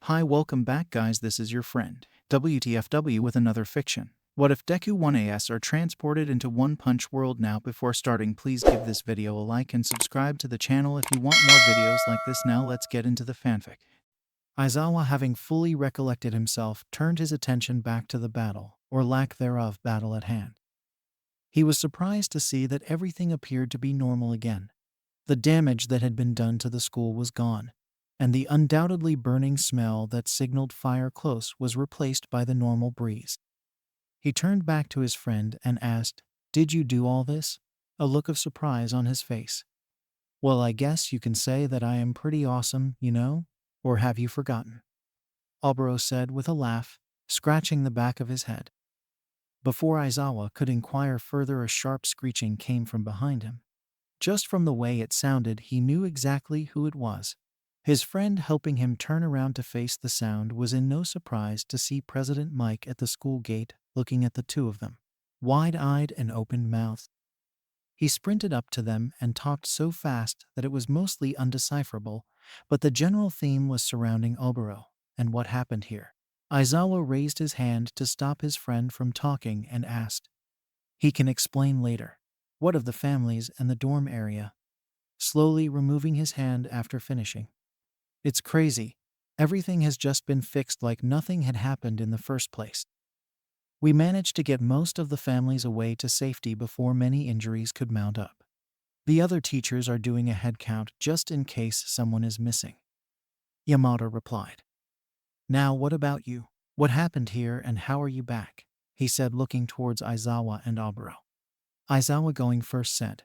Hi, welcome back guys, this is your friend, WTFW with another fiction. What if Deku 1A's are transported into One Punch World now? Before starting, please give this video a like and subscribe to the channel if you want more videos like this. Now let's get into the fanfic. Aizawa, having fully recollected himself, turned his attention back to the battle, or lack thereof, battle at hand. He was surprised to see that everything appeared to be normal again. The damage that had been done to the school was gone, and the undoubtedly burning smell that signaled fire close was replaced by the normal breeze. He turned back to his friend and asked, "Did you do all this?" A look of surprise on his face. "Well, I guess you can say that I am pretty awesome, you know? Or have you forgotten?" Oboro said with a laugh, scratching the back of his head. Before Aizawa could inquire further, a sharp screeching came from behind him. Just from the way it sounded, he knew exactly who it was. His friend, helping him turn around to face the sound, was in no surprise to see President Mike at the school gate, looking at the two of them, wide-eyed and open-mouthed. He sprinted up to them and talked so fast that it was mostly undecipherable, but the general theme was surrounding Oboro and what happened here. Aizawa raised his hand to stop his friend from talking and asked, "He can explain later. What of the families and the dorm area?" Slowly removing his hand after finishing. "It's crazy. Everything has just been fixed like nothing had happened in the first place. We managed to get most of the families away to safety before many injuries could mount up. The other teachers are doing a head count just in case someone is missing," Yamada replied. "Now what about you? What happened here and how are you back?" he said, looking towards Aizawa and Oboro. Aizawa, going first, said,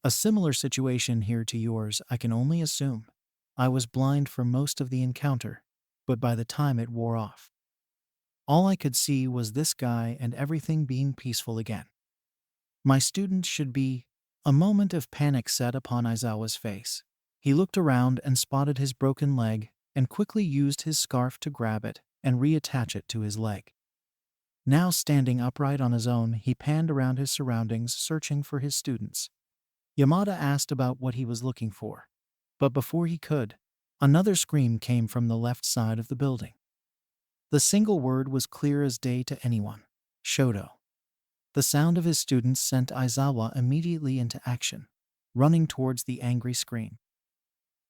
"A similar situation here to yours, I can only assume. I was blind for most of the encounter, but by the time it wore off, all I could see was this guy and everything being peaceful again. My students should be—" A moment of panic set upon Aizawa's face. He looked around and spotted his broken leg and quickly used his scarf to grab it and reattach it to his leg. Now standing upright on his own, he panned around his surroundings, searching for his students. Yamada asked about what he was looking for, but before he could, another scream came from the left side of the building. The single word was clear as day to anyone: Shoto. The sound of his students sent Aizawa immediately into action, running towards the angry scream.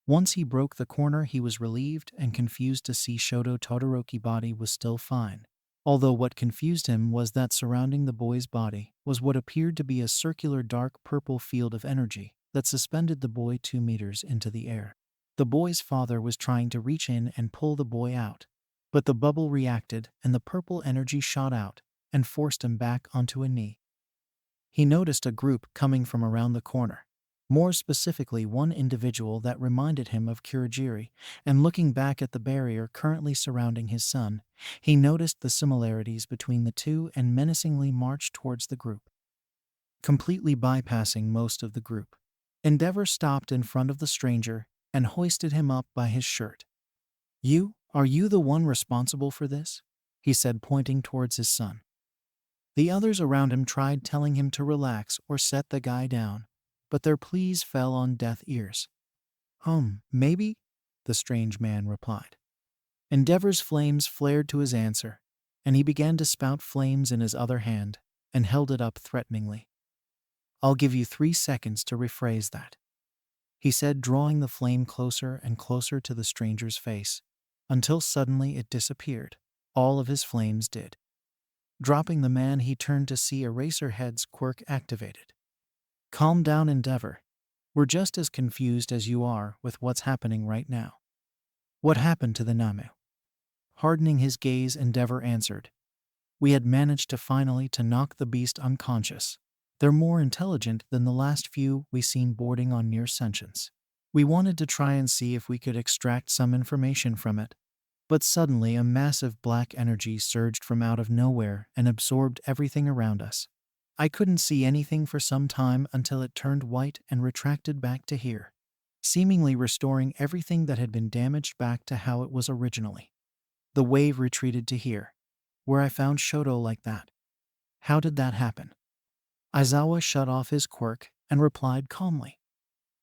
Once he broke the corner, he was relieved and confused to see Shoto Todoroki's body was still fine, although what confused him was that surrounding the boy's body was what appeared to be a circular dark purple field of energy that suspended the boy 2 meters into the air. The boy's father was trying to reach in and pull the boy out, but the bubble reacted and the purple energy shot out and forced him back onto a knee. He noticed a group coming from around the corner, more specifically one individual that reminded him of Kurogiri, and looking back at the barrier currently surrounding his son, he noticed the similarities between the two and menacingly marched towards the group. Completely bypassing most of the group, Endeavor stopped in front of the stranger and hoisted him up by his shirt. Are you the one responsible for this?" he said, pointing towards his son. The others around him tried telling him to relax or set the guy down, but their pleas fell on deaf ears. Maybe," the strange man replied. Endeavor's flames flared to his answer, and he began to spout flames in his other hand and held it up threateningly. "I'll give you 3 seconds to rephrase that," he said, drawing the flame closer and closer to the stranger's face, until suddenly it disappeared. All of his flames did. Dropping the man, he turned to see Eraserhead's quirk activated. "Calm down, Endeavor. We're just as confused as you are with what's happening right now. What happened to the Namu?" Hardening his gaze, Endeavor answered, "We had managed to finally knock the beast unconscious. They're more intelligent than the last few we seen boarding on near sentience. We wanted to try and see if we could extract some information from it, but suddenly a massive black energy surged from out of nowhere and absorbed everything around us. I couldn't see anything for some time until it turned white and retracted back to here, seemingly restoring everything that had been damaged back to how it was originally. The wave retreated to here, where I found Shoto like that. How did that happen?" Aizawa shut off his quirk and replied calmly,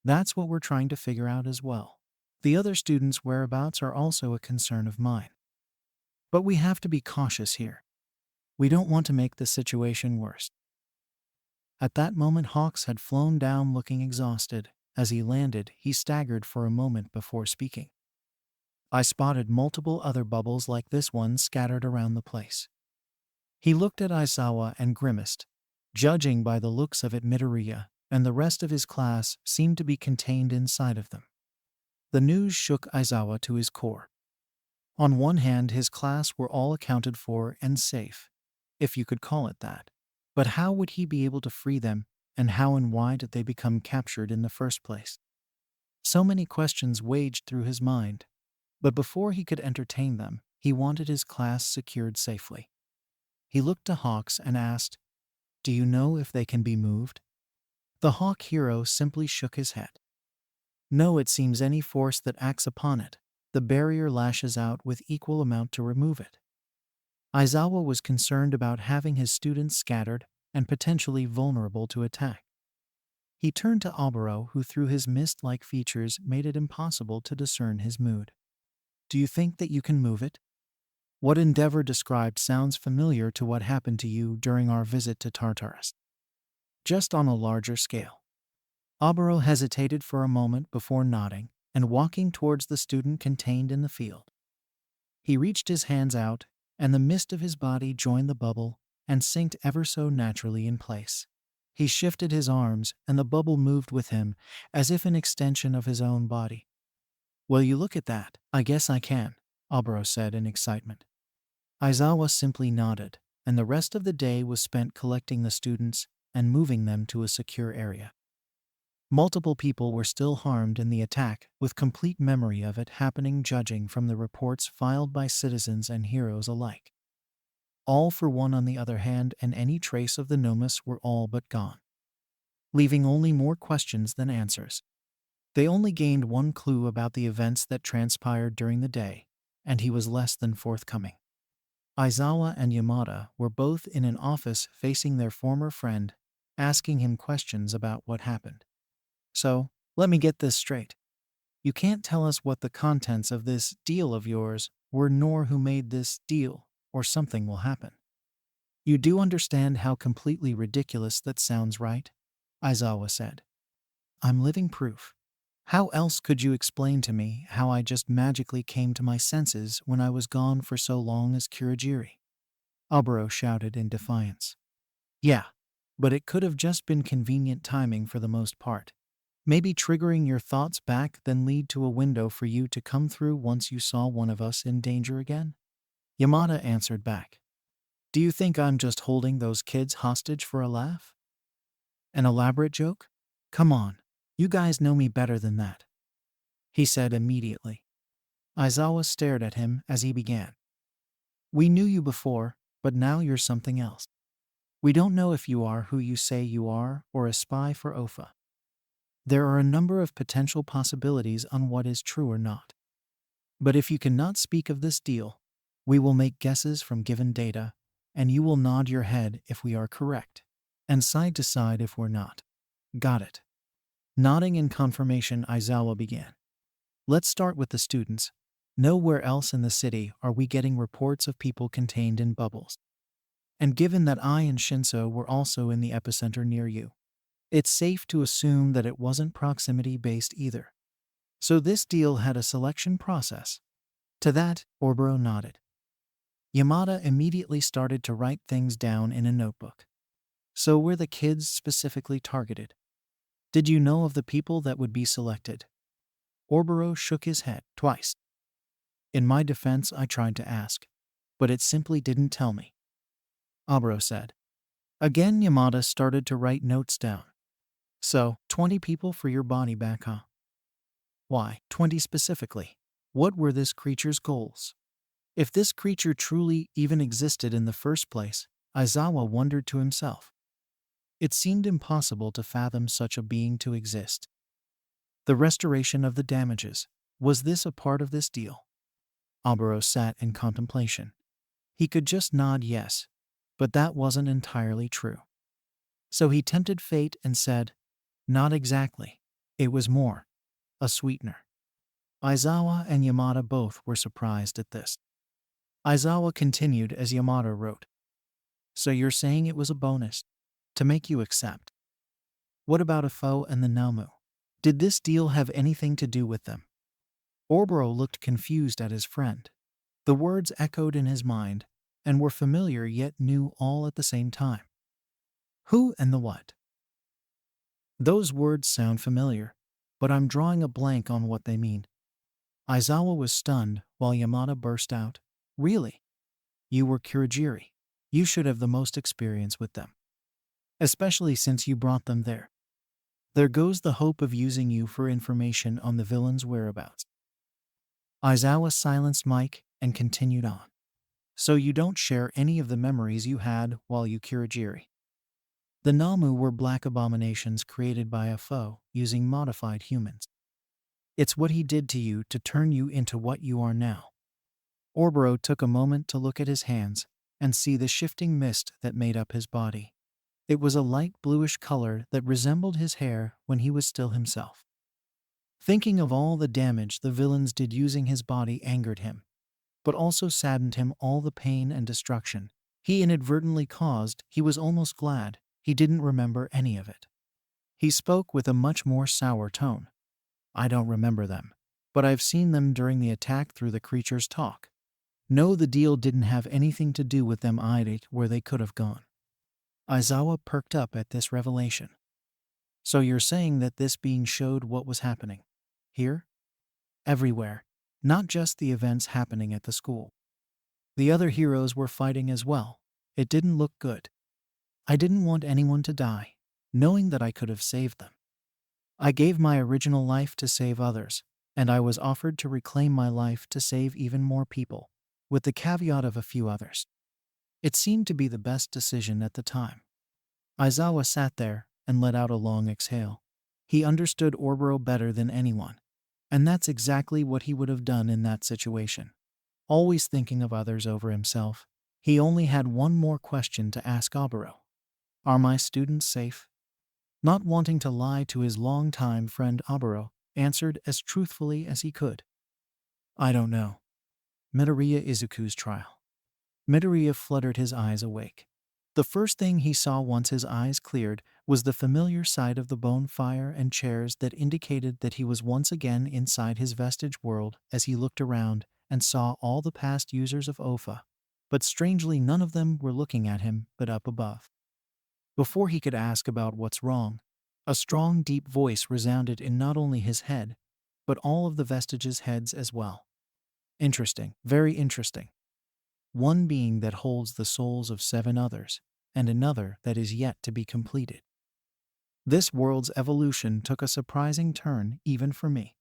"That's what we're trying to figure out as well. The other students' whereabouts are also a concern of mine. But we have to be cautious here. We don't want to make the situation worse. At that moment, Hawks had flown down looking exhausted. As he landed, he staggered for a moment before speaking. I spotted multiple other bubbles like this one scattered around the place. He looked at Aizawa and grimaced. Judging by the looks of it, Midoriya and the rest of his class seemed to be contained inside of them. The news shook Aizawa to his core. On one hand, his class were all accounted for and safe, if you could call it that. But how would he be able to free them, and how and why did they become captured in the first place? So many questions waged through his mind. But before he could entertain them, he wanted his class secured safely. He looked to Hawks and asked, "Do you know if they can be moved?" The Hawk hero simply shook his head. "No, it seems any force that acts upon it, the barrier lashes out with equal amount to remove it." Aizawa was concerned about having his students scattered and potentially vulnerable to attack. He turned to Oboro, who through his mist-like features made it impossible to discern his mood. "Do you think that you can move it? What Endeavor described sounds familiar to what happened to you during our visit to Tartarus. Just on a larger scale." Oboro hesitated for a moment before nodding and walking towards the student contained in the field. He reached his hands out, and the mist of his body joined the bubble and synced ever so naturally in place. He shifted his arms, and the bubble moved with him, as if an extension of his own body. "Well, you look at that. I guess I can," Oboro said in excitement. Aizawa simply nodded, and the rest of the day was spent collecting the students and moving them to a secure area. Multiple people were still harmed in the attack, with complete memory of it happening judging from the reports filed by citizens and heroes alike. All for One, on the other hand, and any trace of the Nomus were all but gone, leaving only more questions than answers. They only gained one clue about the events that transpired during the day, and he was less than forthcoming. Aizawa and Yamada were both in an office facing their former friend, asking him questions about what happened. "So, let me get this straight. You can't tell us what the contents of this deal of yours were, nor who made this deal, or something will happen. You do understand how completely ridiculous that sounds, right?" Aizawa said. "I'm living proof. How else could you explain to me how I just magically came to my senses when I was gone for so long as Kurogiri?" Oboro shouted in defiance. "Yeah, but it could have just been convenient timing for the most part. Maybe triggering your thoughts back then lead to a window for you to come through once you saw one of us in danger again." Yamada answered back. "Do you think I'm just holding those kids hostage for a laugh? An elaborate joke? Come on, you guys know me better than that," he said immediately. Aizawa stared at him as he began. "We knew you before, but now you're something else. We don't know if you are who you say you are or a spy for Ofa. There are a number of potential possibilities on what is true or not. But if you cannot speak of this deal, we will make guesses from given data, and you will nod your head if we are correct, and side to side if we're not. Got it?" Nodding in confirmation, Aizawa began. "Let's start with the students. Nowhere else in the city are we getting reports of people contained in bubbles. And given that I and Shinso were also in the epicenter near you, it's safe to assume that it wasn't proximity-based either. So this deal had a selection process." To that, Oboro nodded. Yamada immediately started to write things down in a notebook. "So were the kids specifically targeted? Did you know of the people that would be selected?" Oboro shook his head twice. "In my defense, I tried to ask, but it simply didn't tell me," Oboro said. Again, Yamada started to write notes down. "So, 20 people for your body back, huh? Why 20 specifically? What were this creature's goals? If this creature truly even existed in the first place," Aizawa wondered to himself. It seemed impossible to fathom such a being to exist. The restoration of the damages, was this a part of this deal? Oboro sat in contemplation. He could just nod yes, but that wasn't entirely true. So he tempted fate and said, "Not exactly. It was more a sweetener." Aizawa and Yamada both were surprised at this. Aizawa continued as Yamada wrote, "So you're saying it was a bonus to make you accept? What about Ifo and the Namu? Did this deal have anything to do with them?" Oboro looked confused at his friend. The words echoed in his mind and were familiar yet new all at the same time. Who and the what? Those words sound familiar, but I'm drawing a blank on what they mean. Aizawa was stunned while Yamada burst out, "Really? You were Kurogiri. You should have the most experience with them. Especially since you brought them there. There goes the hope of using you for information on the villain's whereabouts." Aizawa silenced Mike and continued on. "So you don't share any of the memories you had while you Kurogiri? The Namu were black abominations created by a foe using modified humans. It's what he did to you to turn you into what you are now." Oboro took a moment to look at his hands and see the shifting mist that made up his body. It was a light bluish color that resembled his hair when he was still himself. Thinking of all the damage the villains did using his body angered him, but also saddened him. All the pain and destruction he inadvertently caused. He was almost glad he didn't remember any of it. He spoke with a much more sour tone. "I don't remember them, but I've seen them during the attack through the creature's talk. No, the deal didn't have anything to do with them. I'd it where they could have gone." Aizawa perked up at this revelation. "So you're saying that this being showed what was happening? Here? Everywhere. Not just the events happening at the school. The other heroes were fighting as well. It didn't look good. I didn't want anyone to die, knowing that I could have saved them. I gave my original life to save others, and I was offered to reclaim my life to save even more people, with the caveat of a few others. It seemed to be the best decision at the time." Aizawa sat there and let out a long exhale. He understood Oboro better than anyone, and that's exactly what he would have done in that situation. Always thinking of others over himself, he only had one more question to ask Oboro. "Are my students safe?" Not wanting to lie to his longtime friend, Oboro answered as truthfully as he could. "I don't know. Midoriya Izuku's trial." Midoriya fluttered his eyes awake. The first thing he saw once his eyes cleared was the familiar sight of the bonfire and chairs that indicated that he was once again inside his vestige world. As he looked around and saw all the past users of OFA, but strangely none of them were looking at him but up above. Before he could ask about what's wrong, a strong deep voice resounded in not only his head, but all of the vestiges' heads as well. "Interesting, very interesting. One being that holds the souls of 7 others, and another that is yet to be completed. This world's evolution took a surprising turn even for me."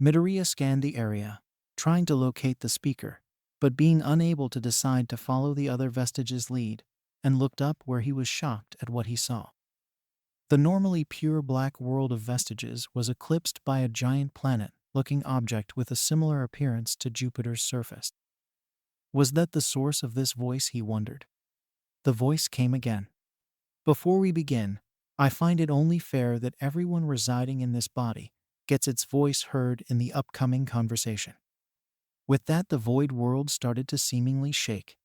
Midoriya scanned the area, trying to locate the speaker, but being unable to decide to follow the other vestiges' lead, and looked up where he was shocked at what he saw. The normally pure black world of vestiges was eclipsed by a giant planet-looking object with a similar appearance to Jupiter's surface. Was that the source of this voice, he wondered. The voice came again. "Before we begin, I find it only fair that everyone residing in this body gets its voice heard in the upcoming conversation." With that, the void world started to seemingly shake,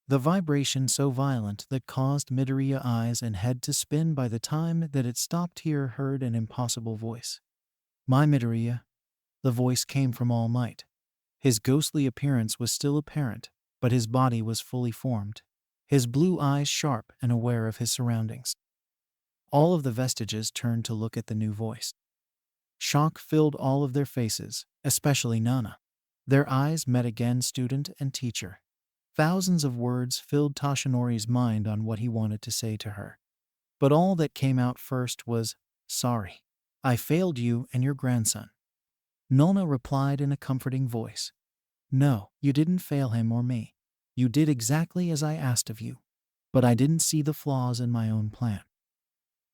the vibration so violent that caused Midoriya's eyes and head to spin. By the time that it stopped, he heard an impossible voice. "My Midoriya." The voice came from All Might. His ghostly appearance was still apparent, but his body was fully formed, his blue eyes sharp and aware of his surroundings. All of the vestiges turned to look at the new voice. Shock filled all of their faces, especially Nana. Their eyes met again, student and teacher. Thousands of words filled Toshinori's mind on what he wanted to say to her. But all that came out first was, "Sorry. I failed you and your grandson." Nona replied in a comforting voice. "No, you didn't fail him or me. You did exactly as I asked of you. But I didn't see the flaws in my own plan.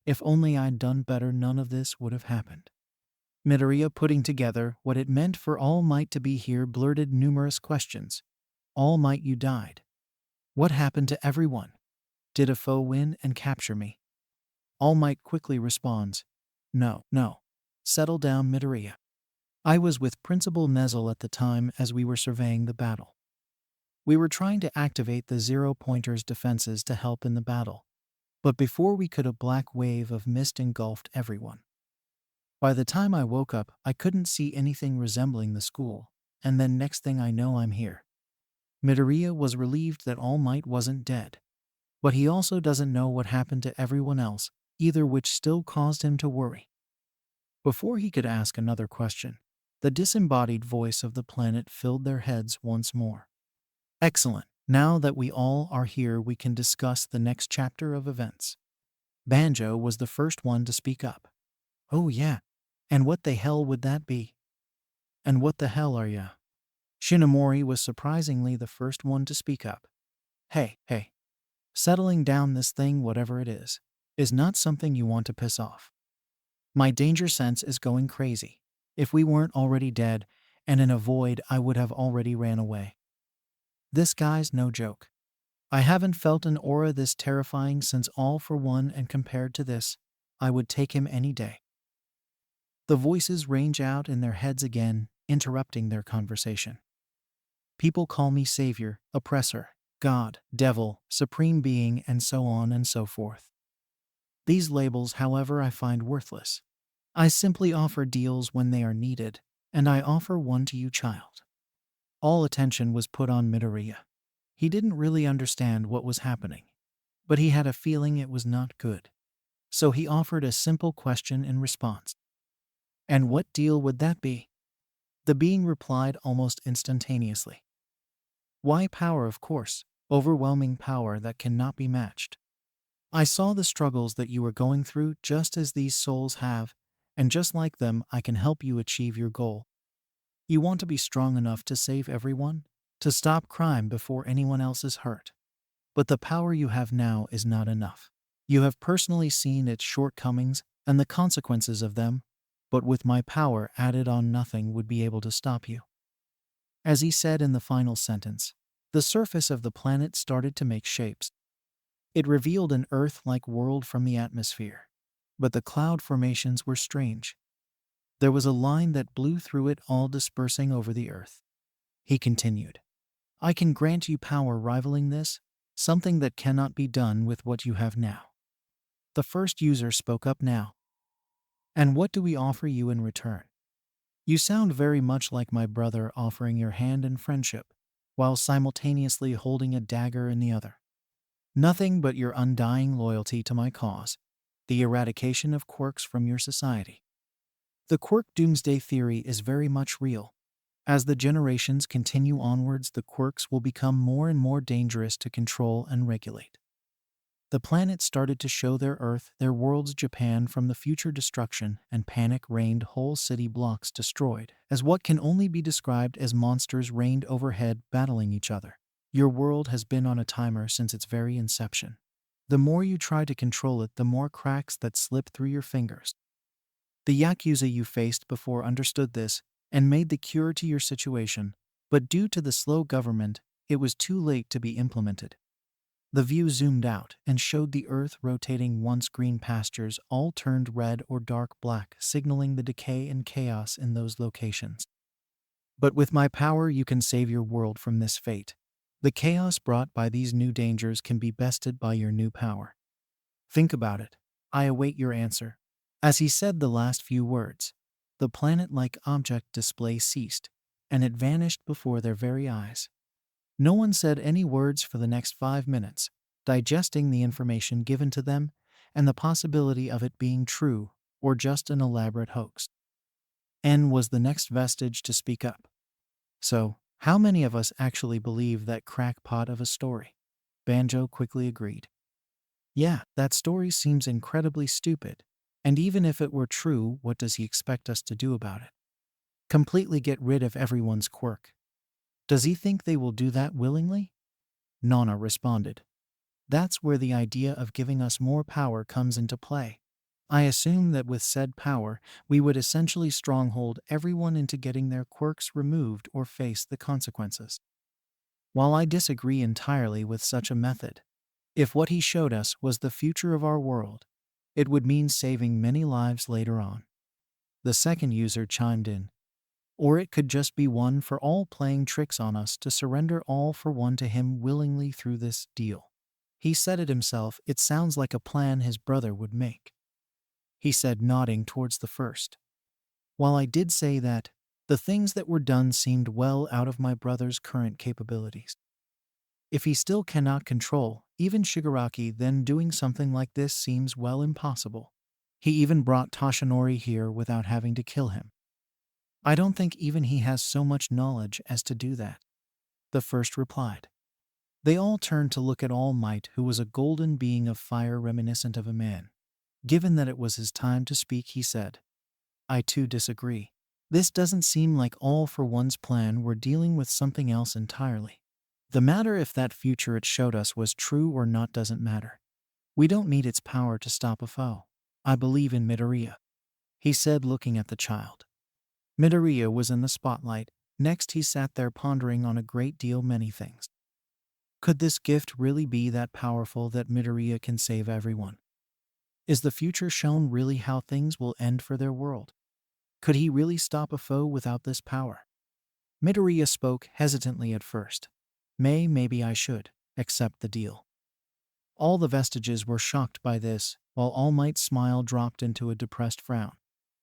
If only I'd done better, none of this would have happened." Midoriya, putting together what it meant for All Might to be here, blurted numerous questions. "All Might, you died. What happened to everyone? Did a foe win and capture me?" All Might quickly responds, No. Settle down, Midoriya. I was with Principal Nezel at the time as we were surveying the battle. We were trying to activate the zero-pointer's defenses to help in the battle, but before we could, a black wave of mist engulfed everyone. By the time I woke up, I couldn't see anything resembling the school, and then next thing I know, I'm here. Midoriya was relieved that All Might wasn't dead, but he also doesn't know what happened to everyone else, either, which still caused him to worry. Before he could ask another question, the disembodied voice of the planet filled their heads once more. Excellent. Now that we all are here, we can discuss the next chapter of events. Banjo was the first one to speak up. Oh yeah. And what the hell would that be? And what the hell are ya? Shinomori was surprisingly the first one to speak up. Hey. Settling down, this thing, whatever it is not something you want to piss off. My danger sense is going crazy. If we weren't already dead and in a void, I would have already ran away. This guy's no joke. I haven't felt an aura this terrifying since All for One, and compared to this, I would take him any day. The voices range out in their heads again, interrupting their conversation. People call me savior, oppressor, God, devil, supreme being, and so on and so forth. These labels, however, I find worthless. I simply offer deals when they are needed, and I offer one to you, child. All attention was put on Midoriya. He didn't really understand what was happening, but he had a feeling it was not good. So he offered a simple question in response. And what deal would that be? The being replied almost instantaneously. Why, power, of course. Overwhelming power that cannot be matched. I saw the struggles that you were going through, just as these souls have, and just like them, I can help you achieve your goal. You want to be strong enough to save everyone, to stop crime before anyone else is hurt. But the power you have now is not enough. You have personally seen its shortcomings and the consequences of them, but with my power added on, nothing would be able to stop you. As he said in the final sentence, the surface of the planet started to make shapes. It revealed an Earth-like world from the atmosphere, but the cloud formations were strange. There was a line that blew through it all, dispersing over the Earth. He continued, I can grant you power rivaling this, something that cannot be done with what you have now. The first user spoke up now. And what do we offer you in return? You sound very much like my brother, offering your hand in friendship, while simultaneously holding a dagger in the other. Nothing but your undying loyalty to my cause, the eradication of quirks from your society. The quirk doomsday theory is very much real. As the generations continue onwards, the quirks will become more and more dangerous to control and regulate. The planet started to show their Earth, their worlds, Japan, from the future destruction, and panic reigned, whole city blocks destroyed, as what can only be described as monsters reigned overhead, battling each other. Your world has been on a timer since its very inception. The more you try to control it, the more cracks that slip through your fingers. The Yakuza you faced before understood this and made the cure to your situation, but due to the slow government, it was too late to be implemented. The view zoomed out and showed the Earth rotating. Once green pastures all turned red or dark black, signaling the decay and chaos in those locations. But with my power, you can save your world from this fate. The chaos brought by these new dangers can be bested by your new power. Think about it. I await your answer. As he said the last few words, the planet-like object display ceased, and it vanished before their very eyes. No one said any words for the next 5 minutes, digesting the information given to them and the possibility of it being true or just an elaborate hoax. N was the next vestige to speak up. So, how many of us actually believe that crackpot of a story? Banjo quickly agreed. Yeah, that story seems incredibly stupid. And even if it were true, what does he expect us to do about it? Completely get rid of everyone's quirk. Does he think they will do that willingly? Nana responded. That's where the idea of giving us more power comes into play. I assume that with said power, we would essentially stronghold everyone into getting their quirks removed or face the consequences. While I disagree entirely with such a method, if what he showed us was the future of our world, it would mean saving many lives later on. The second user chimed in. Or it could just be one for all playing tricks on us to surrender all for one to him willingly through this deal. He said it himself, it sounds like a plan his brother would make. He said, nodding towards the first. While I did say that, the things that were done seemed well out of my brother's current capabilities. If he still cannot control, even Shigaraki, then doing something like this seems well impossible. He even brought Toshinori here without having to kill him. I don't think even he has so much knowledge as to do that. The first replied. They all turned to look at All Might, who was a golden being of fire reminiscent of a man. Given that it was his time to speak, he said, I too disagree. This doesn't seem like All for One's plan. We're dealing with something else entirely. The matter if that future it showed us was true or not doesn't matter. We don't need its power to stop a foe. I believe in Midoriya, he said, looking at the child. Midoriya was in the spotlight. Next he sat there pondering on a great deal many things. Could this gift really be that powerful that Midoriya can save everyone? Is the future shown really how things will end for their world? Could he really stop a foe without this power? Midoriya spoke hesitantly at first. Maybe I should accept the deal. All the vestiges were shocked by this, while All Might's smile dropped into a depressed frown.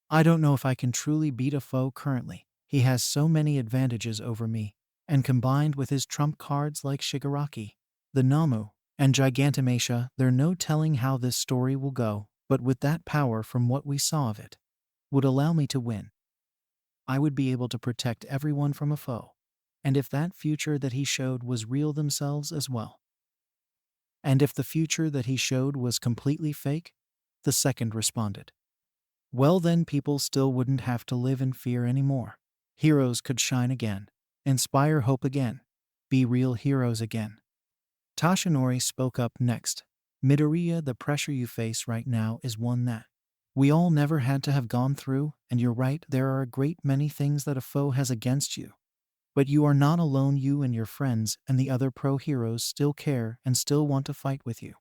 I don't know if I can truly beat a foe currently. He has so many advantages over me, and combined with his trump cards like Shigaraki, the Namu, and Gigantomachia, there's no telling how this story will go, but with that power from what we saw of it, would allow me to win. I would be able to protect everyone from a foe. And if that future that he showed was real themselves as well. And if the future that he showed was completely fake, the second responded. Well, then people still wouldn't have to live in fear anymore. Heroes could shine again, inspire hope again, be real heroes again. Toshinori spoke up next. Midoriya, the pressure you face right now is one that we all never had to have gone through, and you're right, there are a great many things that a foe has against you. But you are not alone. You and your friends and the other pro heroes still care and still want to fight with you.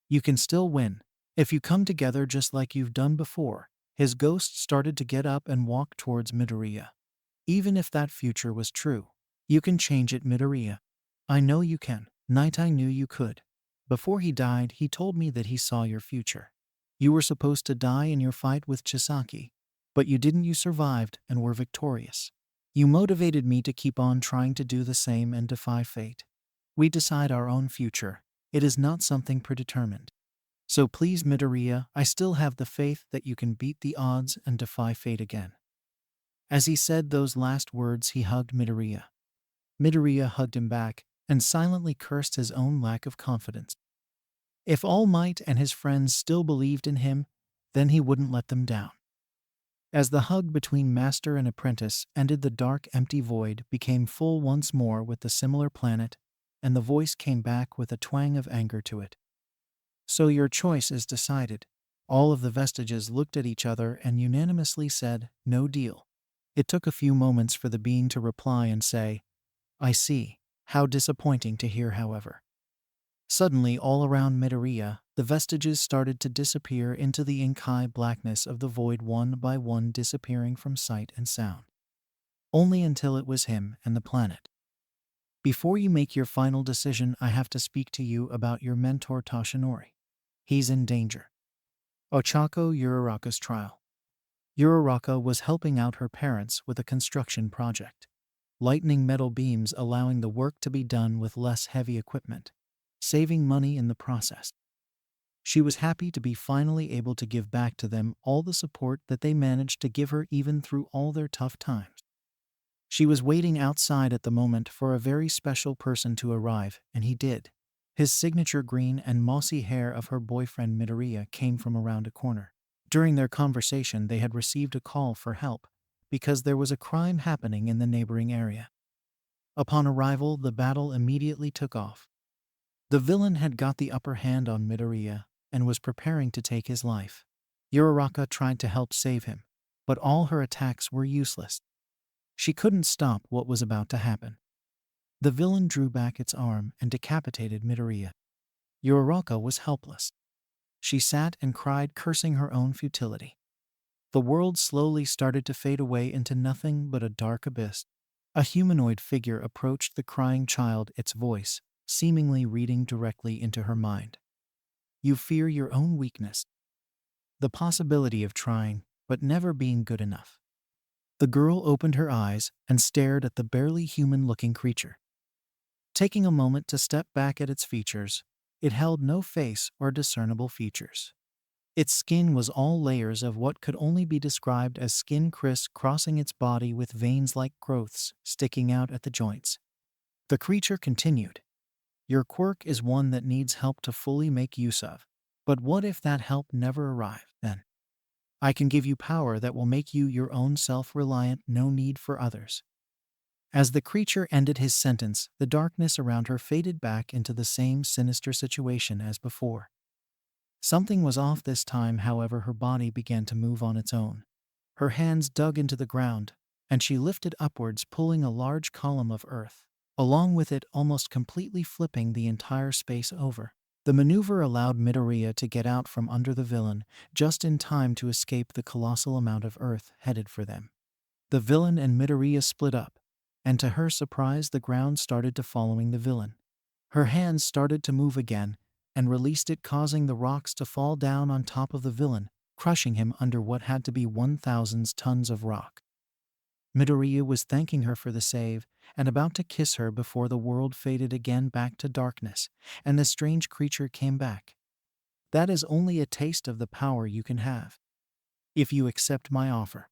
You can still win if you come together just like you've done before. His ghost started to get up and walk towards Midoriya. Even if that future was true, you can change it, Midoriya. I know you can. Night, I knew you could. Before he died, he told me that he saw your future. You were supposed to die in your fight with Chisaki, but you didn't. You survived and were victorious. You motivated me to keep on trying to do the same and defy fate. We decide our own future. It is not something predetermined. So please, Midoriya, I still have the faith that you can beat the odds and defy fate again. As he said those last words, he hugged Midoriya. Midoriya hugged him back and silently cursed his own lack of confidence. If All Might and his friends still believed in him, then he wouldn't let them down. As the hug between master and apprentice ended, the dark, empty void became full once more with the similar planet, and the voice came back with a twang of anger to it. So your choice is decided. All of the vestiges looked at each other and unanimously said, no deal. It took a few moments for the being to reply and say, I see. How disappointing to hear, however. Suddenly, all around Midoriya, the vestiges started to disappear into the ink-high blackness of the void, one by one disappearing from sight and sound. Only until it was him and the planet. Before you make your final decision, I have to speak to you about your mentor Toshinori. He's in danger. Ochako Uraraka's trial. Uraraka was helping out her parents with a construction project. Lightning metal beams allowing the work to be done with less heavy equipment, saving money in the process. She was happy to be finally able to give back to them all the support that they managed to give her even through all their tough times. She was waiting outside at the moment for a very special person to arrive, and he did. His signature green and mossy hair of her boyfriend Midoriya came from around a corner. During their conversation, they had received a call for help because there was a crime happening in the neighboring area. Upon arrival, the battle immediately took off. The villain had got the upper hand on Midoriya and was preparing to take his life. Uraraka tried to help save him, but all her attacks were useless. She couldn't stop what was about to happen. The villain drew back its arm and decapitated Midoriya. Uraraka was helpless. She sat and cried, cursing her own futility. The world slowly started to fade away into nothing but a dark abyss. A humanoid figure approached the crying child, its voice seemingly reading directly into her mind. You fear your own weakness, the possibility of trying, but never being good enough. The girl opened her eyes and stared at the barely human-looking creature. Taking a moment to step back at its features, it held no face or discernible features. Its skin was all layers of what could only be described as skin criss-crossing its body with veins like growths sticking out at the joints. The creature continued. Your quirk is one that needs help to fully make use of. But what if that help never arrived? Then I can give you power that will make you your own self-reliant, no need for others. As the creature ended his sentence, the darkness around her faded back into the same sinister situation as before. Something was off this time, however. Her body began to move on its own. Her hands dug into the ground, and she lifted upwards, pulling a large column of earth, along with it, almost completely flipping the entire space over. The maneuver allowed Midoriya to get out from under the villain, just in time to escape the colossal amount of earth headed for them. The villain and Midoriya split up, and to her surprise the ground started to following the villain. Her hands started to move again, and released it, causing the rocks to fall down on top of the villain, crushing him under what had to be 1,000 tons of rock. Midoriya was thanking her for the save, and about to kiss her before the world faded again back to darkness, and the strange creature came back. That is only a taste of the power you can have, if you accept my offer.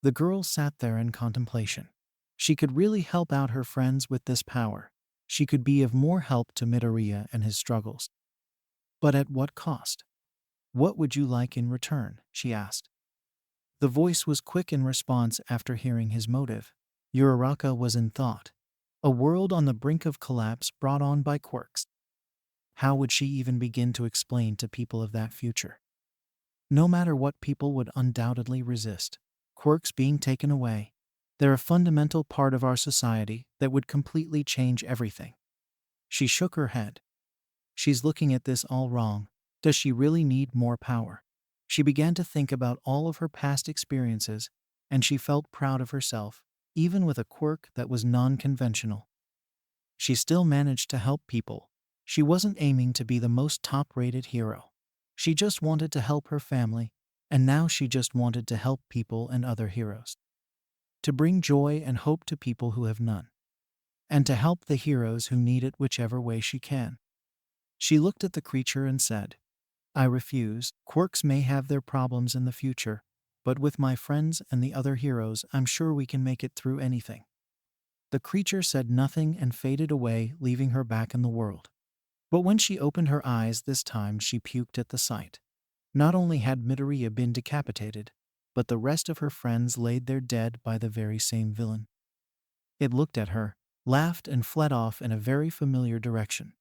The girl sat there in contemplation. She could really help out her friends with this power. She could be of more help to Midoriya and his struggles. But at what cost? What would you like in return? She asked. The voice was quick in response after hearing his motive. Uraraka was in thought. A world on the brink of collapse brought on by quirks. How would she even begin to explain to people of that future? No matter what, people would undoubtedly resist. Quirks being taken away. They're a fundamental part of our society that would completely change everything. She shook her head. She's looking at this all wrong. Does she really need more power? She began to think about all of her past experiences, and she felt proud of herself, even with a quirk that was non-conventional. She still managed to help people. She wasn't aiming to be the most top-rated hero. She just wanted to help her family, and now she just wanted to help people and other heroes. To bring joy and hope to people who have none. And to help the heroes who need it whichever way she can. She looked at the creature and said, I refuse. Quirks may have their problems in the future, but with my friends and the other heroes, I'm sure we can make it through anything. The creature said nothing and faded away, leaving her back in the world. But when she opened her eyes this time, she puked at the sight. Not only had Midoriya been decapitated, but the rest of her friends laid there dead by the very same villain. It looked at her, laughed, and fled off in a very familiar direction.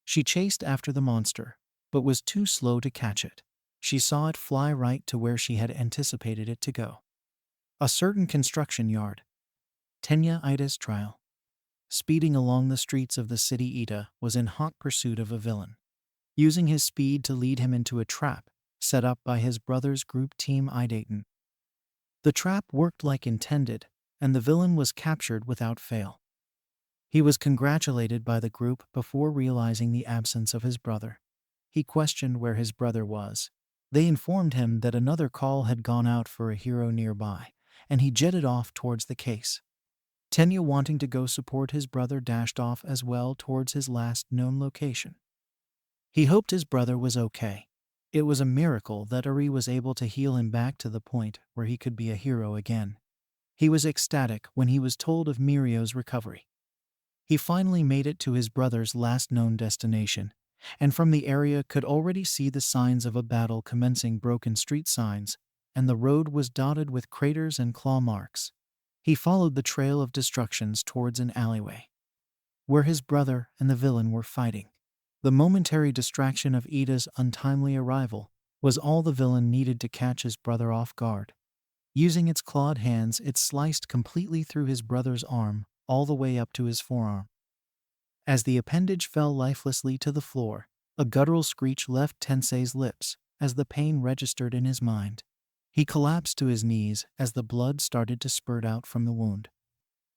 She chased after the monster, but was too slow to catch it. She saw it fly right to where she had anticipated it to go. A certain construction yard. 1A's trial. Speeding along the streets of the city, Ida was in hot pursuit of a villain, using his speed to lead him into a trap set up by his brother's group Team Idaten. The trap worked like intended, and the villain was captured without fail. He was congratulated by the group before realizing the absence of his brother. He questioned where his brother was. They informed him that another call had gone out for a hero nearby, and he jetted off towards the case. Tenya, wanting to go support his brother, dashed off as well towards his last known location. He hoped his brother was okay. It was a miracle that Eri was able to heal him back to the point where he could be a hero again. He was ecstatic when he was told of Mirio's recovery. He finally made it to his brother's last known destination, and from the area could already see the signs of a battle commencing, broken street signs, and the road was dotted with craters and claw marks. He followed the trail of destructions towards an alleyway, where his brother and the villain were fighting. The momentary distraction of Ida's untimely arrival was all the villain needed to catch his brother off guard. Using its clawed hands, it sliced completely through his brother's arm, all the way up to his forearm. As the appendage fell lifelessly to the floor, a guttural screech left Tensei's lips as the pain registered in his mind. He collapsed to his knees as the blood started to spurt out from the wound.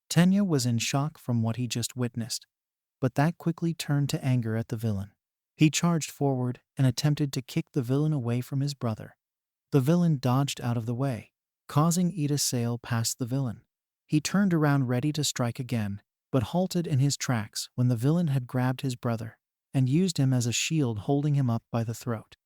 Tenya was in shock from what he just witnessed, but that quickly turned to anger at the villain. He charged forward and attempted to kick the villain away from his brother. The villain dodged out of the way, causing Ida to sail past the villain. He turned around ready to strike again, but halted in his tracks when the villain had grabbed his brother and used him as a shield, holding him up by the throat.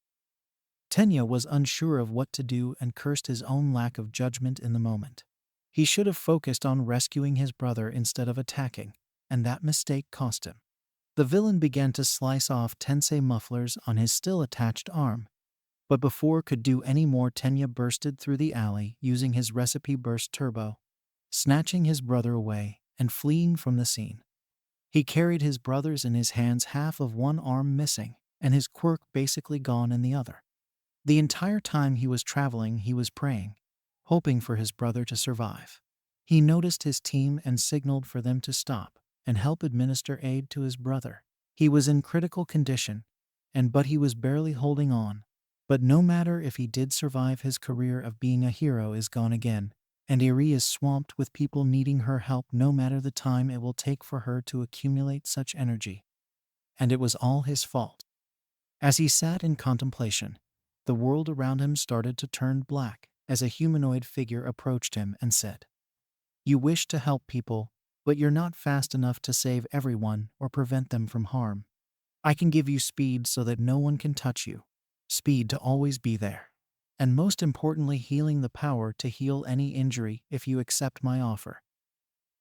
Tenya was unsure of what to do and cursed his own lack of judgment in the moment. He should have focused on rescuing his brother instead of attacking, and that mistake cost him. The villain began to slice off Tensei mufflers on his still attached arm, but before could do any more, Tenya bursted through the alley using his recipe burst turbo, snatching his brother away and fleeing from the scene. He carried his brothers in his hands, half of one arm missing, and his quirk basically gone in the other. The entire time he was traveling, he was praying, hoping for his brother to survive. He noticed his team and signaled for them to stop and help administer aid to his brother. He was in critical condition, but he was barely holding on. But no matter if he did survive, his career of being a hero is gone again, and Eri is swamped with people needing her help, no matter the time it will take for her to accumulate such energy. And it was all his fault. As he sat in contemplation, the world around him started to turn black as a humanoid figure approached him and said, "You wish to help people, but you're not fast enough to save everyone or prevent them from harm. I can give you speed so that no one can touch you. Speed to always be there. And most importantly, healing, the power to heal any injury if you accept my offer."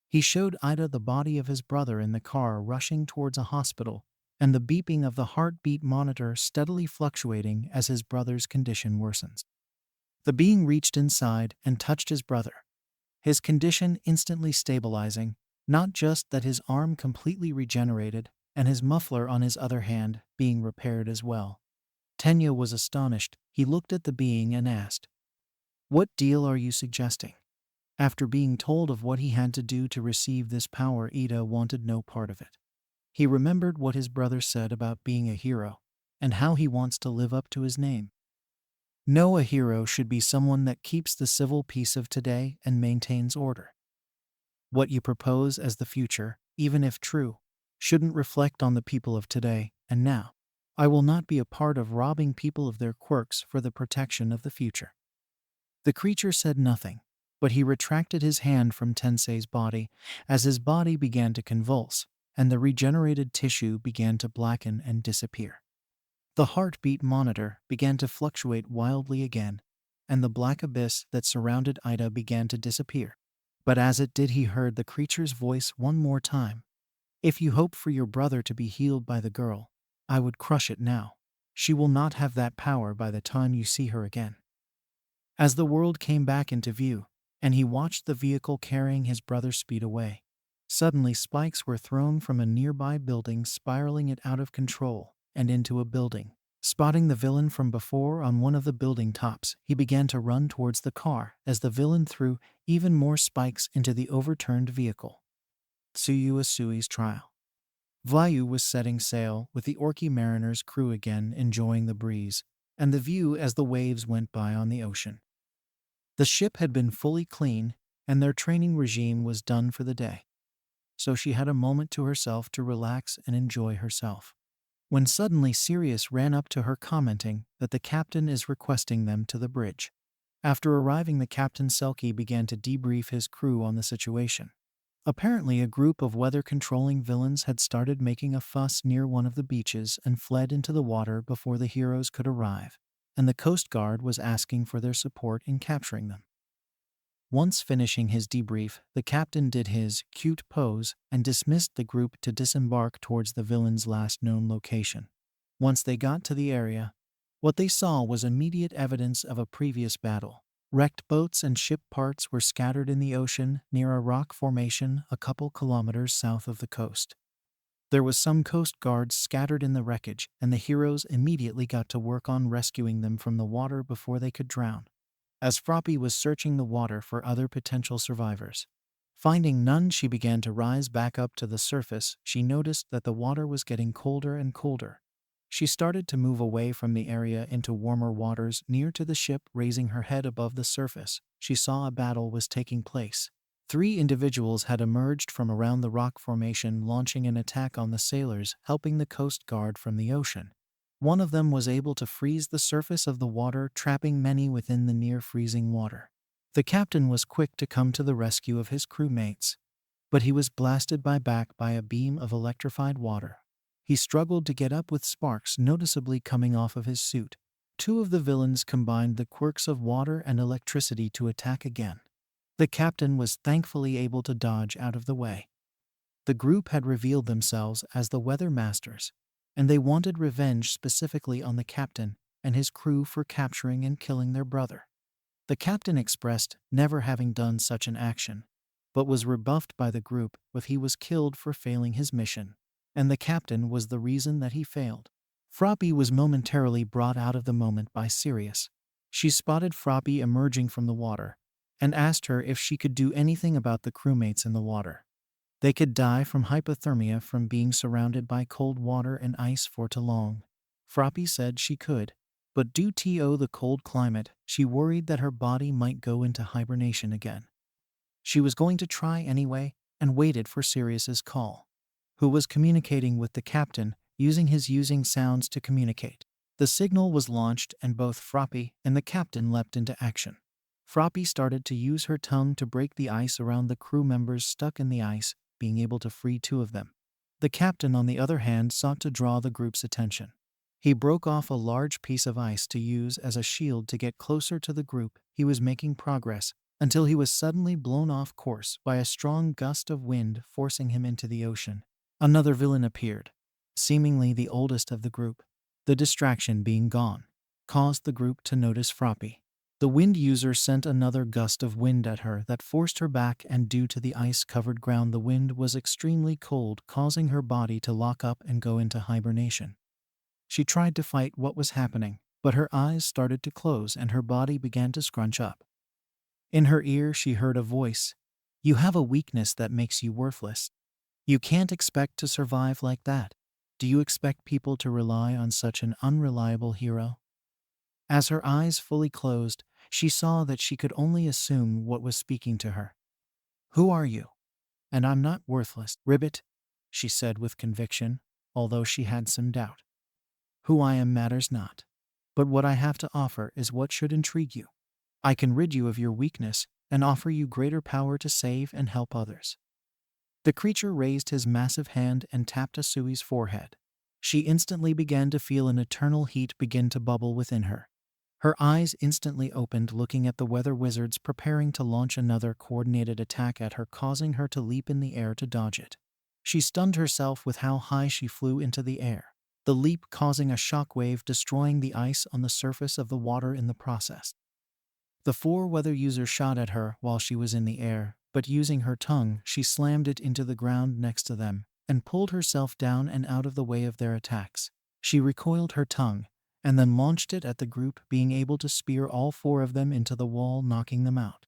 He showed Ida the body of his brother in the car rushing towards a hospital, and the beeping of the heartbeat monitor steadily fluctuating as his brother's condition worsens. The being reached inside and touched his brother, his condition instantly stabilizing, not just that, his arm completely regenerated, and his muffler on his other hand being repaired as well. Tenya was astonished. He looked at the being and asked, "What deal are you suggesting?" After being told of what he had to do to receive this power, Ida wanted no part of it. He remembered what his brother said about being a hero, and how he wants to live up to his name. No, a hero should be someone that keeps the civil peace of today and maintains order. What you propose as the future, even if true, shouldn't reflect on the people of today and now. I will not be a part of robbing people of their quirks for the protection of the future. The creature said nothing, but he retracted his hand from Tensei's body as his body began to convulse, and the regenerated tissue began to blacken and disappear. The heartbeat monitor began to fluctuate wildly again, and the black abyss that surrounded Ida began to disappear. But as it did, he heard the creature's voice one more time. "If you hope for your brother to be healed by the girl, I would crush it now. She will not have that power by the time you see her again." As the world came back into view, and he watched the vehicle carrying his brother speed away, suddenly spikes were thrown from a nearby building, spiraling it out of control and into a building. Spotting the villain from before on one of the building tops, he began to run towards the car as the villain threw even more spikes into the overturned vehicle. Tsuyu Asui's trial. Vayu was setting sail with the Orky Mariner's crew again, enjoying the breeze and the view as the waves went by on the ocean. The ship had been fully cleaned, and their training regime was done for the day, so she had a moment to herself to relax and enjoy herself. When suddenly Sirius ran up to her, commenting that the captain is requesting them to the bridge. After arriving, the captain Selkie began to debrief his crew on the situation. Apparently, a group of weather-controlling villains had started making a fuss near one of the beaches and fled into the water before the heroes could arrive, and the Coast Guard was asking for their support in capturing them. Once finishing his debrief, the captain did his cute pose and dismissed the group to disembark towards the villain's last known location. Once they got to the area, what they saw was immediate evidence of a previous battle. Wrecked boats and ship parts were scattered in the ocean near a rock formation a couple kilometers south of the coast. There was some Coast Guards scattered in the wreckage, and the heroes immediately got to work on rescuing them from the water before they could drown. As Froppy was searching the water for other potential survivors, finding none, she began to rise back up to the surface. She noticed that the water was getting colder and colder. She started to move away from the area into warmer waters near to the ship. Raising her head above the surface, she saw a battle was taking place. 3 individuals had emerged from around the rock formation, launching an attack on the sailors, helping the Coast Guard from the ocean. One of them was able to freeze the surface of the water, trapping many within the near-freezing water. The captain was quick to come to the rescue of his crewmates, but he was blasted back by a beam of electrified water. He struggled to get up with sparks noticeably coming off of his suit. 2 of the villains combined the quirks of water and electricity to attack again. The captain was thankfully able to dodge out of the way. The group had revealed themselves as the Weather Masters, and they wanted revenge specifically on the captain and his crew for capturing and killing their brother. The captain expressed never having done such an action, but was rebuffed by the group with he was killed for failing his mission, and the captain was the reason that he failed. Froppy was momentarily brought out of the moment by Sirius. She spotted Froppy emerging from the water and asked her if she could do anything about the crewmates in the water. They could die from hypothermia from being surrounded by cold water and ice for too long. Froppy said she could, but due to the cold climate, she worried that her body might go into hibernation again. She was going to try anyway and waited for Sirius's call, who was communicating with the captain using sounds to communicate. The signal was launched and both Froppy and the captain leapt into action. Froppy started to use her tongue to break the ice around the crew members stuck in the ice, being able to free 2 of them. The captain, on the other hand, sought to draw the group's attention. He broke off a large piece of ice to use as a shield to get closer to the group. He was making progress until he was suddenly blown off course by a strong gust of wind, forcing him into the ocean. Another villain appeared, seemingly the oldest of the group. The distraction being gone caused the group to notice Froppy. The wind user sent another gust of wind at her that forced her back, and due to the ice-covered ground the wind was extremely cold, causing her body to lock up and go into hibernation. She tried to fight what was happening, but her eyes started to close and her body began to scrunch up. In her ear she heard a voice. "You have a weakness that makes you worthless. You can't expect to survive like that. Do you expect people to rely on such an unreliable hero?" As her eyes fully closed, she saw that she could only assume what was speaking to her. "Who are you?" "And I'm not worthless, Ribbit," she said with conviction, although she had some doubt. "Who I am matters not. But what I have to offer is what should intrigue you. I can rid you of your weakness and offer you greater power to save and help others." The creature raised his massive hand and tapped Asui's forehead. She instantly began to feel an eternal heat begin to bubble within her. Her eyes instantly opened, looking at the weather wizards preparing to launch another coordinated attack at her, causing her to leap in the air to dodge it. She stunned herself with how high she flew into the air, the leap causing a shockwave, destroying the ice on the surface of the water in the process. The 4 weather users shot at her while she was in the air, but using her tongue, she slammed it into the ground next to them and pulled herself down and out of the way of their attacks. She recoiled her tongue and then launched it at the group, being able to spear all 4 of them into the wall, knocking them out.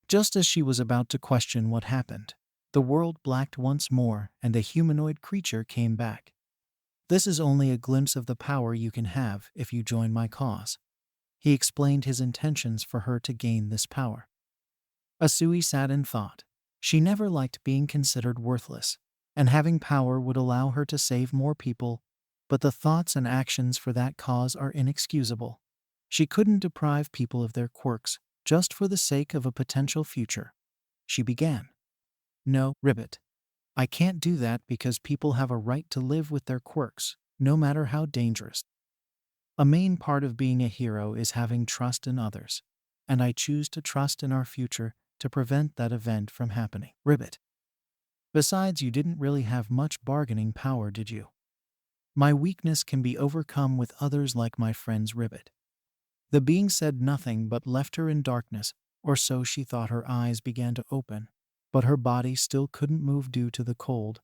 Just as she was about to question what happened, the world blacked once more and the humanoid creature came back. "This is only a glimpse of the power you can have if you join my cause." He explained his intentions for her to gain this power. Asui sat in thought. She never liked being considered worthless, and having power would allow her to save more people, but the thoughts and actions for that cause are inexcusable. She couldn't deprive people of their quirks just for the sake of a potential future. She began. "No, Ribbit. I can't do that because people have a right to live with their quirks, no matter how dangerous. A main part of being a hero is having trust in others, and I choose to trust in our future to prevent that event from happening, Ribbit. Besides, you didn't really have much bargaining power, did you? My weakness can be overcome with others like my friend's Ribbit." The being said nothing but left her in darkness, or so she thought. Her eyes began to open, but her body still couldn't move due to the cold.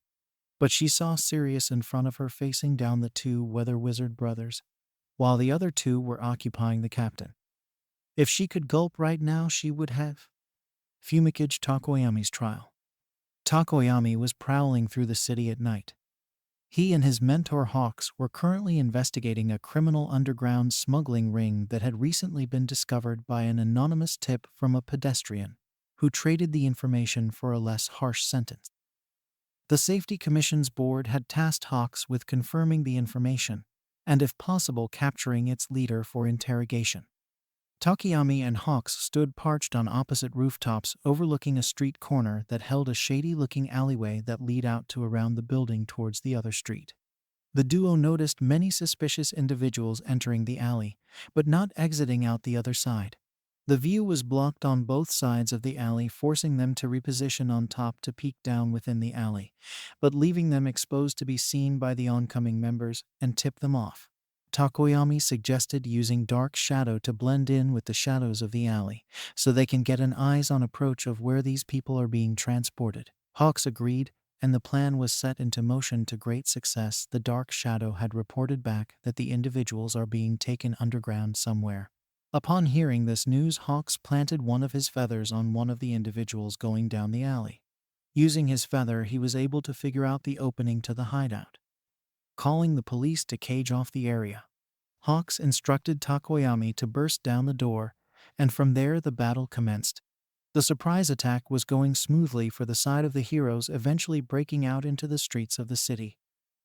But she saw Sirius in front of her facing down the 2 weather wizard brothers, while the other 2 were occupying the captain. If she could gulp right now, she would have. Fumikage Takoyami's trial. Takoyami was prowling through the city at night. He and his mentor Hawks were currently investigating a criminal underground smuggling ring that had recently been discovered by an anonymous tip from a pedestrian, who traded the information for a less harsh sentence. The Safety Commission's board had tasked Hawks with confirming the information, and if possible capturing its leader for interrogation. Takayami and Hawks stood perched on opposite rooftops overlooking a street corner that held a shady-looking alleyway that led out to around the building towards the other street. The duo noticed many suspicious individuals entering the alley, but not exiting out the other side. The view was blocked on both sides of the alley, forcing them to reposition on top to peek down within the alley, but leaving them exposed to be seen by the oncoming members and tip them off. Takoyami suggested using dark shadow to blend in with the shadows of the alley, so they can get an eyes-on approach of where these people are being transported. Hawks agreed, and the plan was set into motion to great success. The dark shadow had reported back that the individuals are being taken underground somewhere. Upon hearing this news, Hawks planted one of his feathers on one of the individuals going down the alley. Using his feather, he was able to figure out the opening to the hideout. Calling the police to cage off the area, Hawks instructed Takoyami to burst down the door, and from there the battle commenced. The surprise attack was going smoothly for the side of the heroes, eventually breaking out into the streets of the city.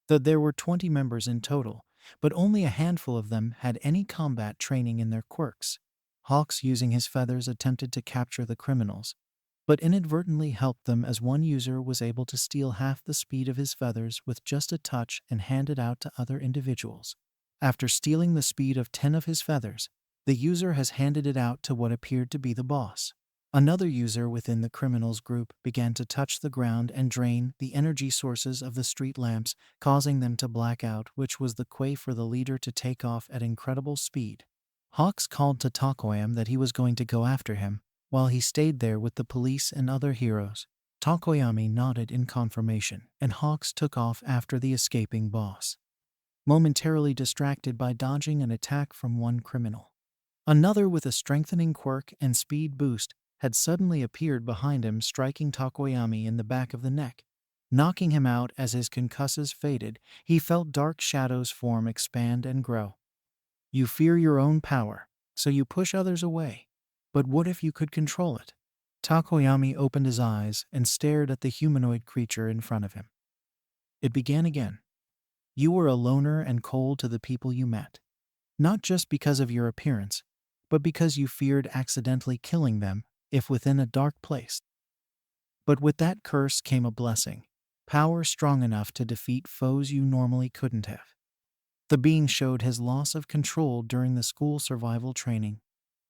There were 20 members in total, but only a handful of them had any combat training in their quirks. Hawks, using his feathers, attempted to capture the criminals, but inadvertently helped them as one user was able to steal half the speed of his feathers with just a touch and hand it out to other individuals. After stealing the speed of 10 of his feathers, the user has handed it out to what appeared to be the boss. Another user within the criminals group began to touch the ground and drain the energy sources of the street lamps, causing them to black out, which was the way for the leader to take off at incredible speed. Hawks called to Takoyami that he was going to go after him, while he stayed there with the police and other heroes. Takoyami nodded in confirmation, and Hawks took off after the escaping boss, momentarily distracted by dodging an attack from one criminal. Another, with a strengthening quirk and speed boost, had suddenly appeared behind him, striking Takoyami in the back of the neck. Knocking him out as his concussions faded, he felt dark shadows form, expand, and grow. You fear your own power, so you push others away. But what if you could control it? Takoyami opened his eyes and stared at the humanoid creature in front of him. It began again. You were a loner and cold to the people you met, not just because of your appearance, but because you feared accidentally killing them if within a dark place. But with that curse came a blessing, power strong enough to defeat foes you normally couldn't have. The being showed his loss of control during the school survival training,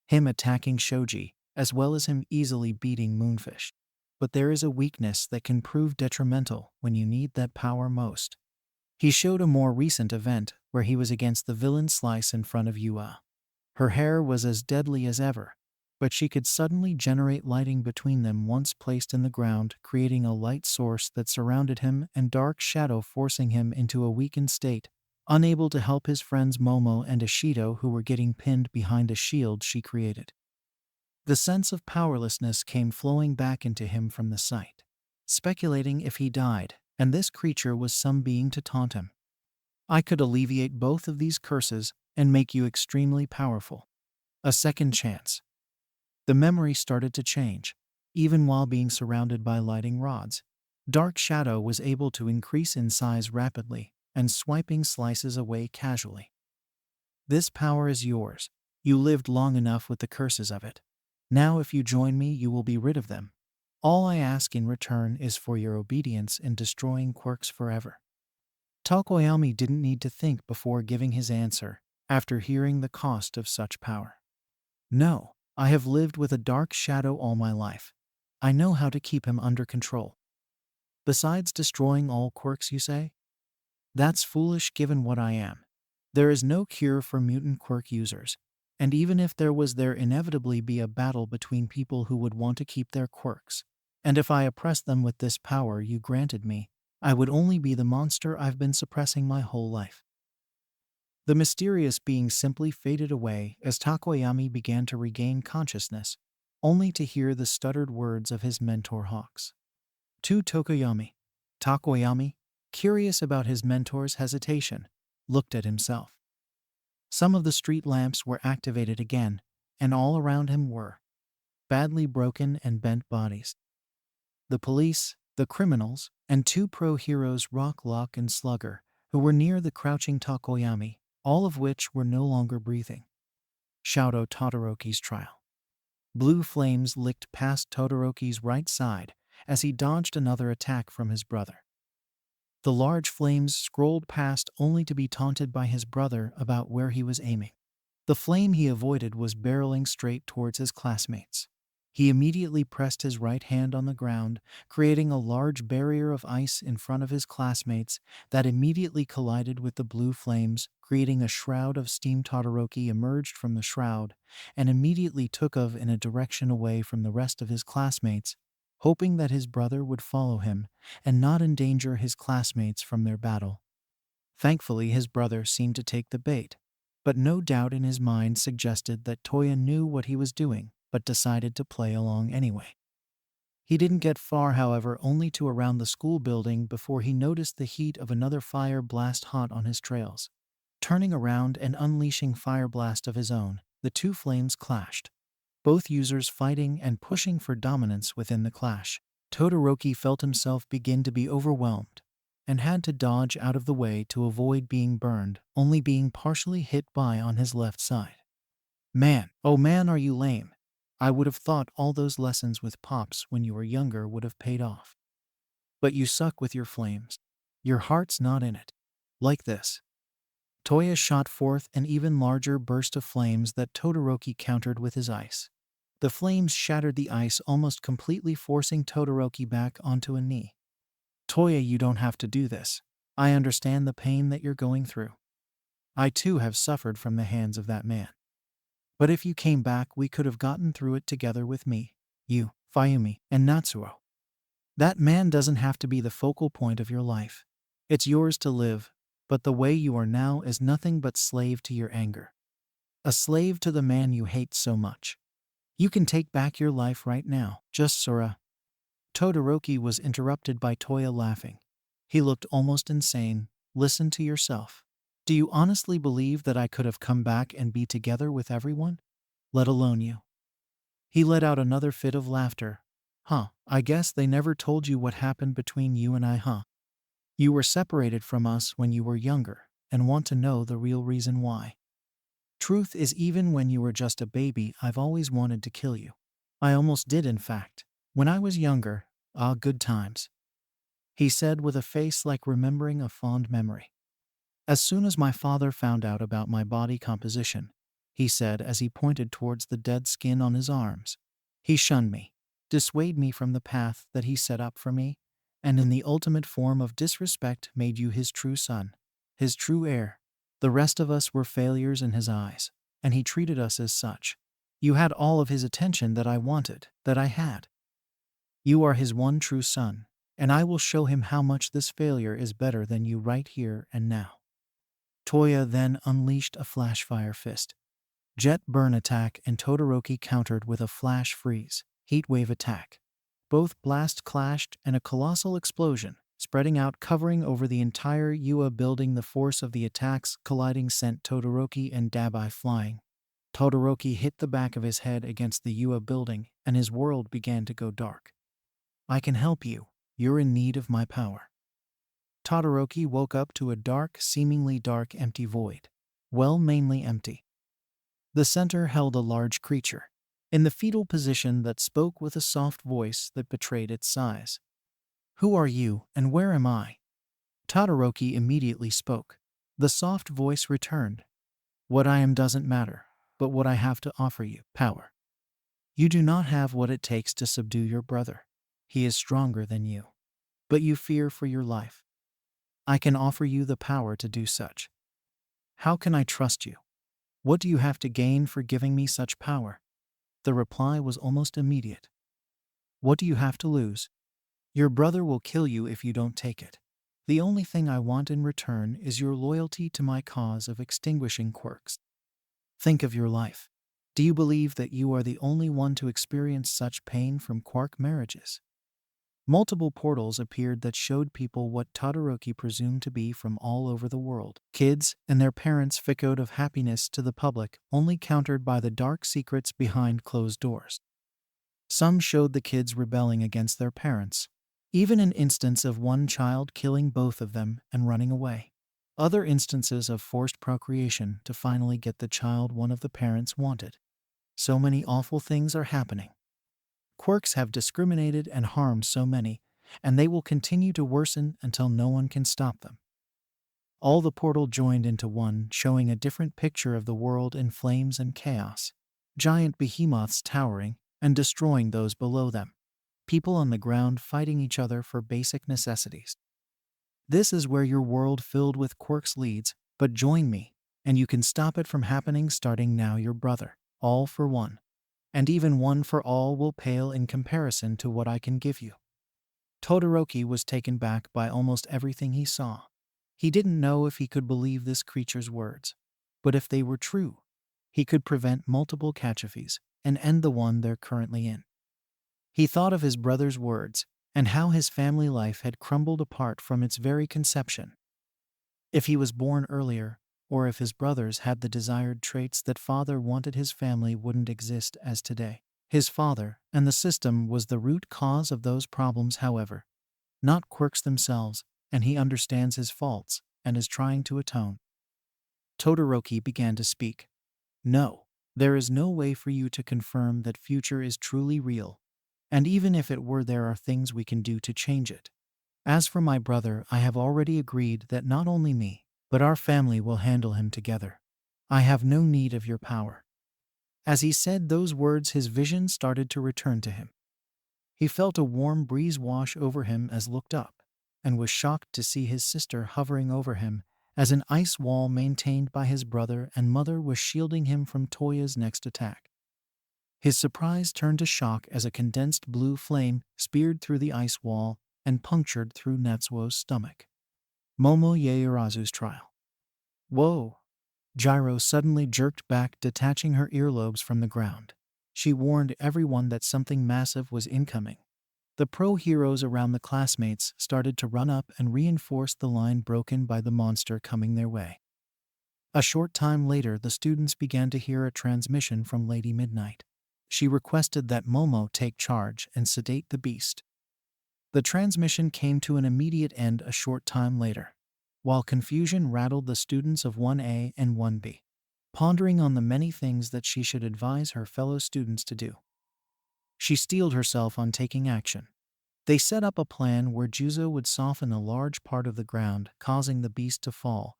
him attacking Shoji, as well as him easily beating Moonfish. But there is a weakness that can prove detrimental when you need that power most. He showed a more recent event where he was against the villain Slice in front of Yua. Her hair was as deadly as ever, but she could suddenly generate lighting between them once placed in the ground, creating a light source that surrounded him and dark shadow, forcing him into a weakened state, unable to help his friends Momo and Ashido, who were getting pinned behind a shield she created. The sense of powerlessness came flowing back into him from the sight, speculating if he died, and this creature was some being to taunt him. I could alleviate both of these curses and make you extremely powerful. A second chance. The memory started to change, even while being surrounded by lighting rods. Dark Shadow was able to increase in size rapidly and swiping Slices away casually. This power is yours. You lived long enough with the curses of it. Now if you join me, you will be rid of them. All I ask in return is for your obedience in destroying quirks forever. Takoyami didn't need to think before giving his answer after hearing the cost of such power. No. I have lived with a dark shadow all my life. I know how to keep him under control. Besides destroying all quirks, you say? That's foolish given what I am. There is no cure for mutant quirk users, and even if there was, there inevitably be a battle between people who would want to keep their quirks. And if I oppressed them with this power you granted me, I would only be the monster I've been suppressing my whole life. The mysterious being simply faded away as Takoyami began to regain consciousness, only to hear the stuttered words of his mentor Hawks. To Takoyami, curious about his mentor's hesitation, looked at himself. Some of the street lamps were activated again, and all around him were badly broken and bent bodies. The police, the criminals, and two pro-heroes Rock, Lock, and Slugger, who were near the crouching Takoyami, all of which were no longer breathing. Shouto Todoroki's trial. Blue flames licked past Todoroki's right side as he dodged another attack from his brother. The large flames scrolled past only to be taunted by his brother about where he was aiming. The flame he avoided was barreling straight towards his classmates. He immediately pressed his right hand on the ground, creating a large barrier of ice in front of his classmates that immediately collided with the blue flames, creating a shroud of steam. Todoroki emerged from the shroud and immediately took off in a direction away from the rest of his classmates, hoping that his brother would follow him and not endanger his classmates from their battle. Thankfully, his brother seemed to take the bait, but no doubt in his mind suggested that Toya knew what he was doing, but decided to play along anyway. He didn't get far, however, only to around the school building before he noticed the heat of another fire blast hot on his trails. Turning around and unleashing fire blast of his own, the two flames clashed, both users fighting and pushing for dominance within the clash. Todoroki felt himself begin to be overwhelmed and had to dodge out of the way to avoid being burned, only being partially hit by on his left side. Man, oh man, are you lame? I would have thought all those lessons with Pops when you were younger would have paid off. But you suck with your flames. Your heart's not in it. Like this. Toya shot forth an even larger burst of flames that Todoroki countered with his ice. The flames shattered the ice almost completely, forcing Todoroki back onto a knee. Toya, you don't have to do this. I understand the pain that you're going through. I too have suffered from the hands of that man. But if you came back, we could have gotten through it together with me, you, Fayumi, and Natsuo. That man doesn't have to be the focal point of your life. It's yours to live, but the way you are now is nothing but slave to your anger. A slave to the man you hate so much. You can take back your life right now, just Sora. Todoroki was interrupted by Toya laughing. He looked almost insane. Listen to yourself. Do you honestly believe that I could have come back and be together with everyone? Let alone you. He let out another fit of laughter. I guess they never told you what happened between you and I, huh? You were separated from us when you were younger and want to know the real reason why. Truth is, even when you were just a baby, I've always wanted to kill you. I almost did, in fact. When I was younger, good times. He said with a face like remembering a fond memory. As soon as my father found out about my body composition, he said as he pointed towards the dead skin on his arms, he shunned me, dissuaded me from the path that he set up for me, and in the ultimate form of disrespect made you his true son, his true heir. The rest of us were failures in his eyes, and he treated us as such. You had all of his attention that I wanted, that I had. You are his one true son, and I will show him how much this failure is better than you right here and now. Toya then unleashed a flash fire fist, jet burn attack, and Todoroki countered with a flash freeze, heat wave attack. Both blasts clashed and a colossal explosion, spreading out, covering over the entire UA building. The force of the attacks colliding sent Todoroki and Dabai flying. Todoroki hit the back of his head against the UA building, and his world began to go dark. I can help you. You're in need of my power. Todoroki woke up to a dark, seemingly dark, empty void. Well, mainly empty. The center held a large creature, in the fetal position, that spoke with a soft voice that betrayed its size. Who are you, and where am I? Todoroki immediately spoke. The soft voice returned. What I am doesn't matter, but what I have to offer you, power. You do not have what it takes to subdue your brother. He is stronger than you. But you fear for your life. I can offer you the power to do such. How can I trust you? What do you have to gain for giving me such power? The reply was almost immediate. What do you have to lose? Your brother will kill you if you don't take it. The only thing I want in return is your loyalty to my cause of extinguishing quirks. Think of your life. Do you believe that you are the only one to experience such pain from quark marriages? Multiple portals appeared that showed people what Todoroki presumed to be from all over the world. Kids and their parents echoed of happiness to the public, only countered by the dark secrets behind closed doors. Some showed the kids rebelling against their parents, even an instance of one child killing both of them and running away. Other instances of forced procreation to finally get the child one of the parents wanted. So many awful things are happening. Quirks have discriminated and harmed so many, and they will continue to worsen until no one can stop them. All the portal joined into one, showing a different picture of the world in flames and chaos. Giant behemoths towering and destroying those below them. People on the ground fighting each other for basic necessities. This is where your world filled with quirks leads, but join me, and you can stop it from happening starting now. Your brother, all for one. And even one for all will pale in comparison to what I can give you. Todoroki was taken back by almost everything he saw. He didn't know if he could believe this creature's words, but if they were true, he could prevent multiple catastrophes and end the one they're currently in. He thought of his brother's words and how his family life had crumbled apart from its very conception. If he was born earlier, or if his brothers had the desired traits that father wanted, his family wouldn't exist as today. His father and the system was the root cause of those problems, however, not quirks themselves, and he understands his faults and is trying to atone. Todoroki began to speak. No, there is no way for you to confirm that future is truly real, and even if it were, there are things we can do to change it. As for my brother, I have already agreed that not only me, but our family will handle him together. I have no need of your power. As he said those words, his vision started to return to him. He felt a warm breeze wash over him as looked up, and was shocked to see his sister hovering over him as an ice wall maintained by his brother and mother was shielding him from Toya's next attack. His surprise turned to shock as a condensed blue flame speared through the ice wall and punctured through Natsuo's stomach. Momo Yaoyorozu's trial. Whoa! Gyro suddenly jerked back, detaching her earlobes from the ground. She warned everyone that something massive was incoming. The pro heroes around the classmates started to run up and reinforce the line broken by the monster coming their way. A short time later, the students began to hear a transmission from Lady Midnight. She requested that Momo take charge and sedate the beast. The transmission came to an immediate end a short time later, while confusion rattled the students of 1A and 1B, pondering on the many things that she should advise her fellow students to do. She steeled herself on taking action. They set up a plan where Juzo would soften a large part of the ground, causing the beast to fall,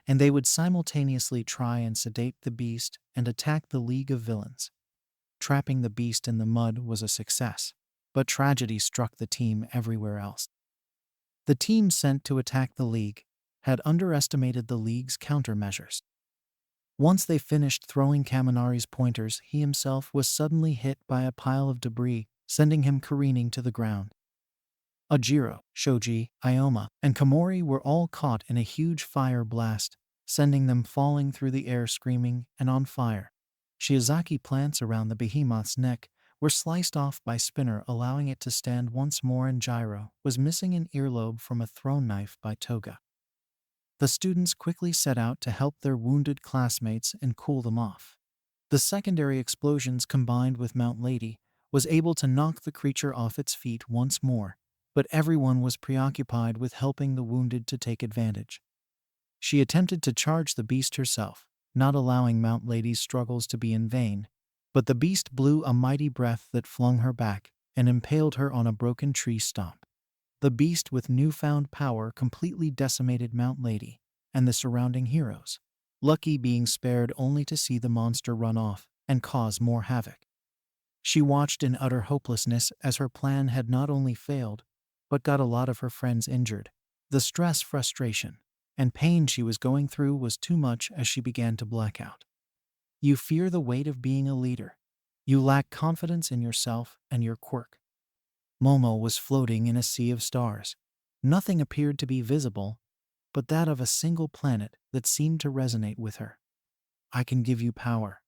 and they would simultaneously try and sedate the beast and attack the League of Villains. Trapping the beast in the mud was a success, but tragedy struck the team everywhere else. The team sent to attack the League had underestimated the League's countermeasures. Once they finished throwing Kaminari's pointers, he himself was suddenly hit by a pile of debris, sending him careening to the ground. Ajiro, Shoji, Ioma, and Komori were all caught in a huge fire blast, sending them falling through the air screaming and on fire. Shiozaki plants around the behemoth's neck were sliced off by Spinner, allowing it to stand once more, and Gyro was missing an earlobe from a thrown knife by Toga. The students quickly set out to help their wounded classmates and cool them off. The secondary explosions combined with Mount Lady was able to knock the creature off its feet once more, but everyone was preoccupied with helping the wounded to take advantage. She attempted to charge the beast herself, not allowing Mount Lady's struggles to be in vain, but the beast blew a mighty breath that flung her back and impaled her on a broken tree stump. The beast with newfound power completely decimated Mount Lady and the surrounding heroes, Lucky being spared only to see the monster run off and cause more havoc. She watched in utter hopelessness as her plan had not only failed, but got a lot of her friends injured. The stress, frustration, and pain she was going through was too much as she began to black out. You fear the weight of being a leader. You lack confidence in yourself and your quirk. Momo was floating in a sea of stars. Nothing appeared to be visible, but that of a single planet that seemed to resonate with her. I can give you power.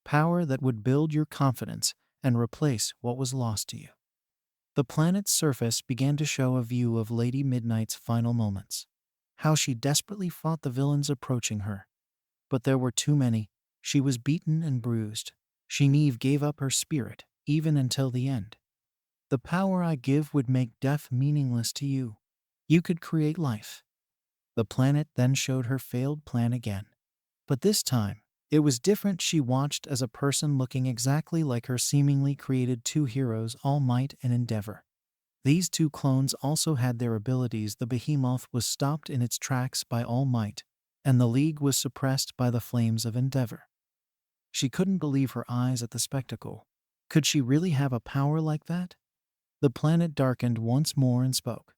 Power that would build your confidence and replace what was lost to you. The planet's surface began to show a view of Lady Midnight's final moments. How she desperately fought the villains approaching her. But there were too many. She was beaten and bruised. Eve gave up her spirit, even until the end. The power I give would make death meaningless to you. You could create life. The planet then showed her failed plan again. But this time, it was different. She watched as a person looking exactly like her seemingly created two heroes, All Might and Endeavor. These two clones also had their abilities. The behemoth was stopped in its tracks by All Might, and the League was suppressed by the flames of Endeavor. She couldn't believe her eyes at the spectacle. Could she really have a power like that? The planet darkened once more and spoke.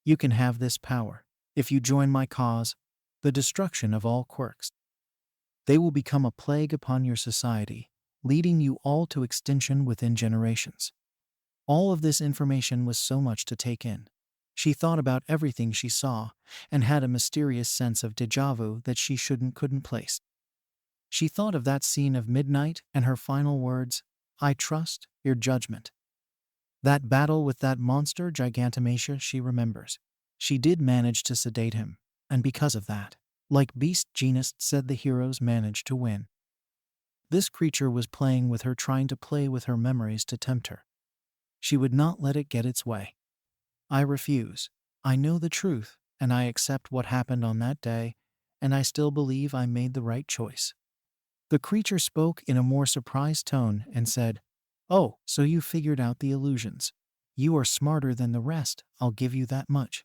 You can have this power, if you join my cause, the destruction of all quirks. They will become a plague upon your society, leading you all to extinction within generations. All of this information was so much to take in. She thought about everything she saw, and had a mysterious sense of déjà vu that she couldn't place. She thought of that scene of Midnight and her final words, I trust your judgment. That battle with that monster Gigantomachia she remembers. She did manage to sedate him, and because of that, like Beast Genist said, the heroes managed to win. This creature was playing with her, trying to play with her memories to tempt her. She would not let it get its way. I refuse. I know the truth, and I accept what happened on that day, and I still believe I made the right choice. The creature spoke in a more surprised tone and said, Oh, so you figured out the illusions. You are smarter than the rest, I'll give you that much.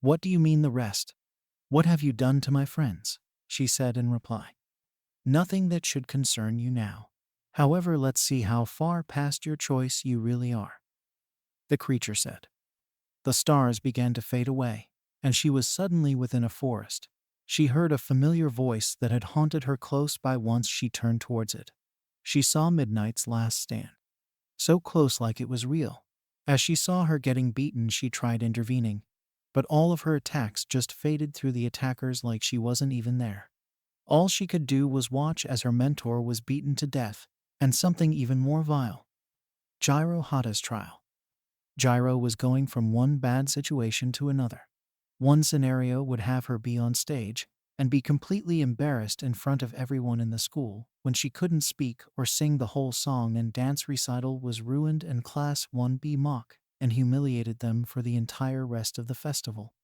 What do you mean the rest? What have you done to my friends? She said in reply. Nothing that should concern you now. However, let's see how far past your choice you really are. The creature said. The stars began to fade away, and she was suddenly within a forest. She heard a familiar voice that had haunted her close by. Once she turned towards it. She saw Midnight's last stand. So close, like it was real. As she saw her getting beaten, she tried intervening, but all of her attacks just faded through the attackers like she wasn't even there. All she could do was watch as her mentor was beaten to death, and something even more vile. Gyro Hata's trial. Gyro was going from one bad situation to another. One scenario would have her be on stage and be completely embarrassed in front of everyone in the school when she couldn't speak or sing the whole song, and dance recital was ruined, and Class 1B mock and humiliated them for the entire rest of the festival.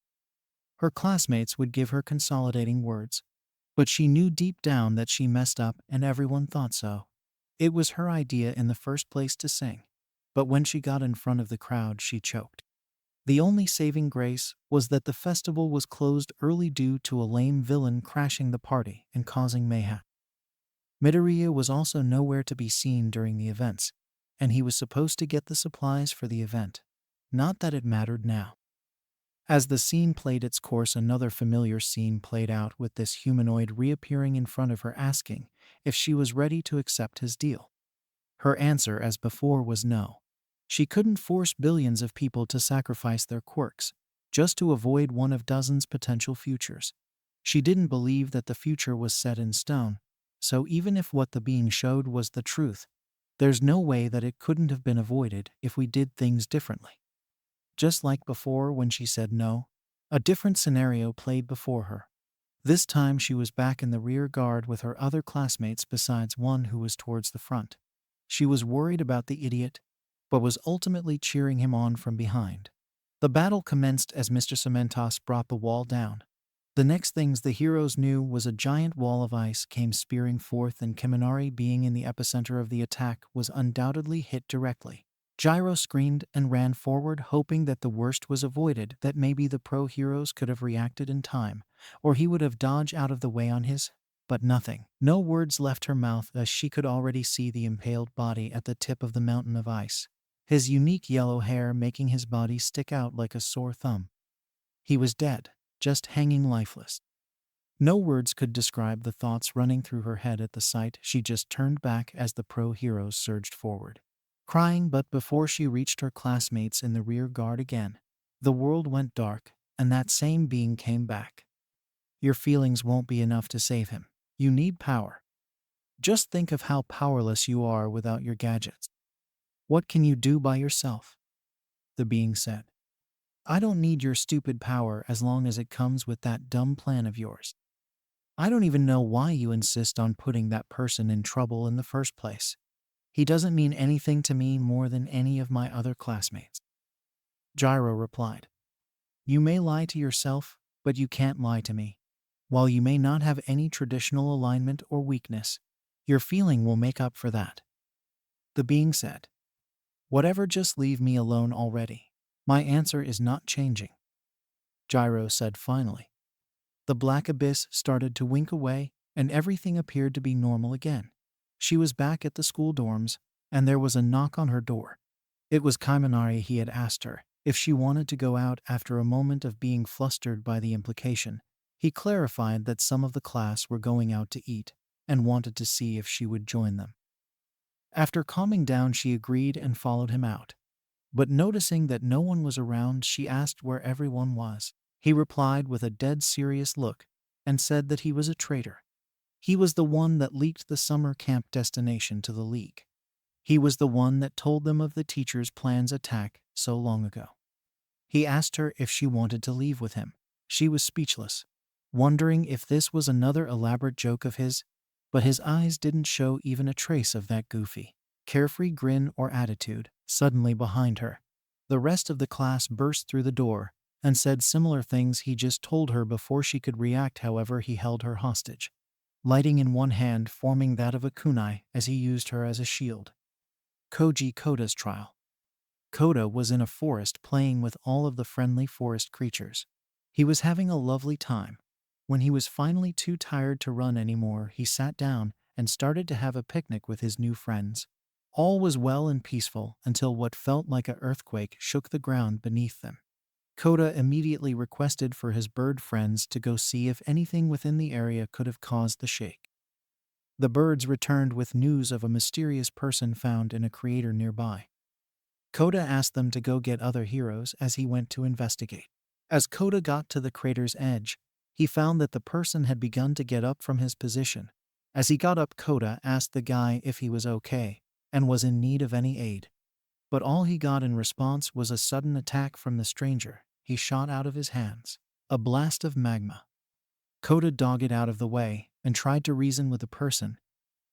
Her classmates would give her consolidating words, but she knew deep down that she messed up, and everyone thought so. It was her idea in the first place to sing, but when she got in front of the crowd, she choked. The only saving grace was that the festival was closed early due to a lame villain crashing the party and causing mayhem. Midoriya was also nowhere to be seen during the events, and he was supposed to get the supplies for the event. Not that it mattered now. As the scene played its course, another familiar scene played out, with this humanoid reappearing in front of her, asking if she was ready to accept his deal. Her answer, as before, was no. She couldn't force billions of people to sacrifice their quirks just to avoid one of dozens potential futures. She didn't believe that the future was set in stone, so even if what the being showed was the truth, there's no way that it couldn't have been avoided if we did things differently. Just like before when she said no, a different scenario played before her. This time she was back in the rear guard with her other classmates besides one who was towards the front. She was worried about the idiot, but was ultimately cheering him on from behind. The battle commenced as Mr. Cementos brought the wall down. The next things the heroes knew was a giant wall of ice came spearing forth, and Kaminari, being in the epicenter of the attack, was undoubtedly hit directly. Gyro screamed and ran forward, hoping that the worst was avoided, that maybe the pro heroes could have reacted in time, or he would have dodged out of the way on his. But nothing. No words left her mouth, as she could already see the impaled body at the tip of the mountain of ice, his unique yellow hair making his body stick out like a sore thumb. He was dead, just hanging lifeless. No words could describe the thoughts running through her head at the sight. She just turned back as the pro heroes surged forward, crying, but before she reached her classmates in the rear guard again, the world went dark, and that same being came back. Your feelings won't be enough to save him. You need power. Just think of how powerless you are without your gadgets. What can you do by yourself? the being said. I don't need your stupid power as long as it comes with that dumb plan of yours. I don't even know why you insist on putting that person in trouble in the first place. He doesn't mean anything to me more than any of my other classmates. Gyro replied, You may lie to yourself, but you can't lie to me. While you may not have any traditional alignment or weakness, your feeling will make up for that. The being said, Whatever, just leave me alone already. My answer is not changing. Gyro said finally. The black abyss started to wink away, and everything appeared to be normal again. She was back at the school dorms, and there was a knock on her door. It was Kaimanari. He had asked her if she wanted to go out after a moment of being flustered by the implication. He clarified that some of the class were going out to eat and wanted to see if she would join them. After calming down, she agreed and followed him out. But noticing that no one was around, she asked where everyone was. He replied with a dead serious look and said that he was a traitor. He was the one that leaked the summer camp destination to the League. He was the one that told them of the teacher's plan's attack so long ago. He asked her if she wanted to leave with him. She was speechless, wondering if this was another elaborate joke of his, but his eyes didn't show even a trace of that goofy, carefree grin or attitude. Suddenly behind her, the rest of the class burst through the door and said similar things he just told her before she could react. However, he held her hostage, lighting in one hand, forming that of a kunai as he used her as a shield. Koji Koda's trial. Koda was in a forest playing with all of the friendly forest creatures. He was having a lovely time. When he was finally too tired to run anymore, he sat down and started to have a picnic with his new friends. All was well and peaceful until what felt like an earthquake shook the ground beneath them. Koda immediately requested for his bird friends to go see if anything within the area could have caused the shake. The birds returned with news of a mysterious person found in a crater nearby. Koda asked them to go get other heroes as he went to investigate. As Koda got to the crater's edge, he found that the person had begun to get up from his position. As he got up, Koda asked the guy if he was okay and was in need of any aid. But all he got in response was a sudden attack from the stranger. He shot out of his hands a blast of magma. Koda dogged out of the way and tried to reason with the person,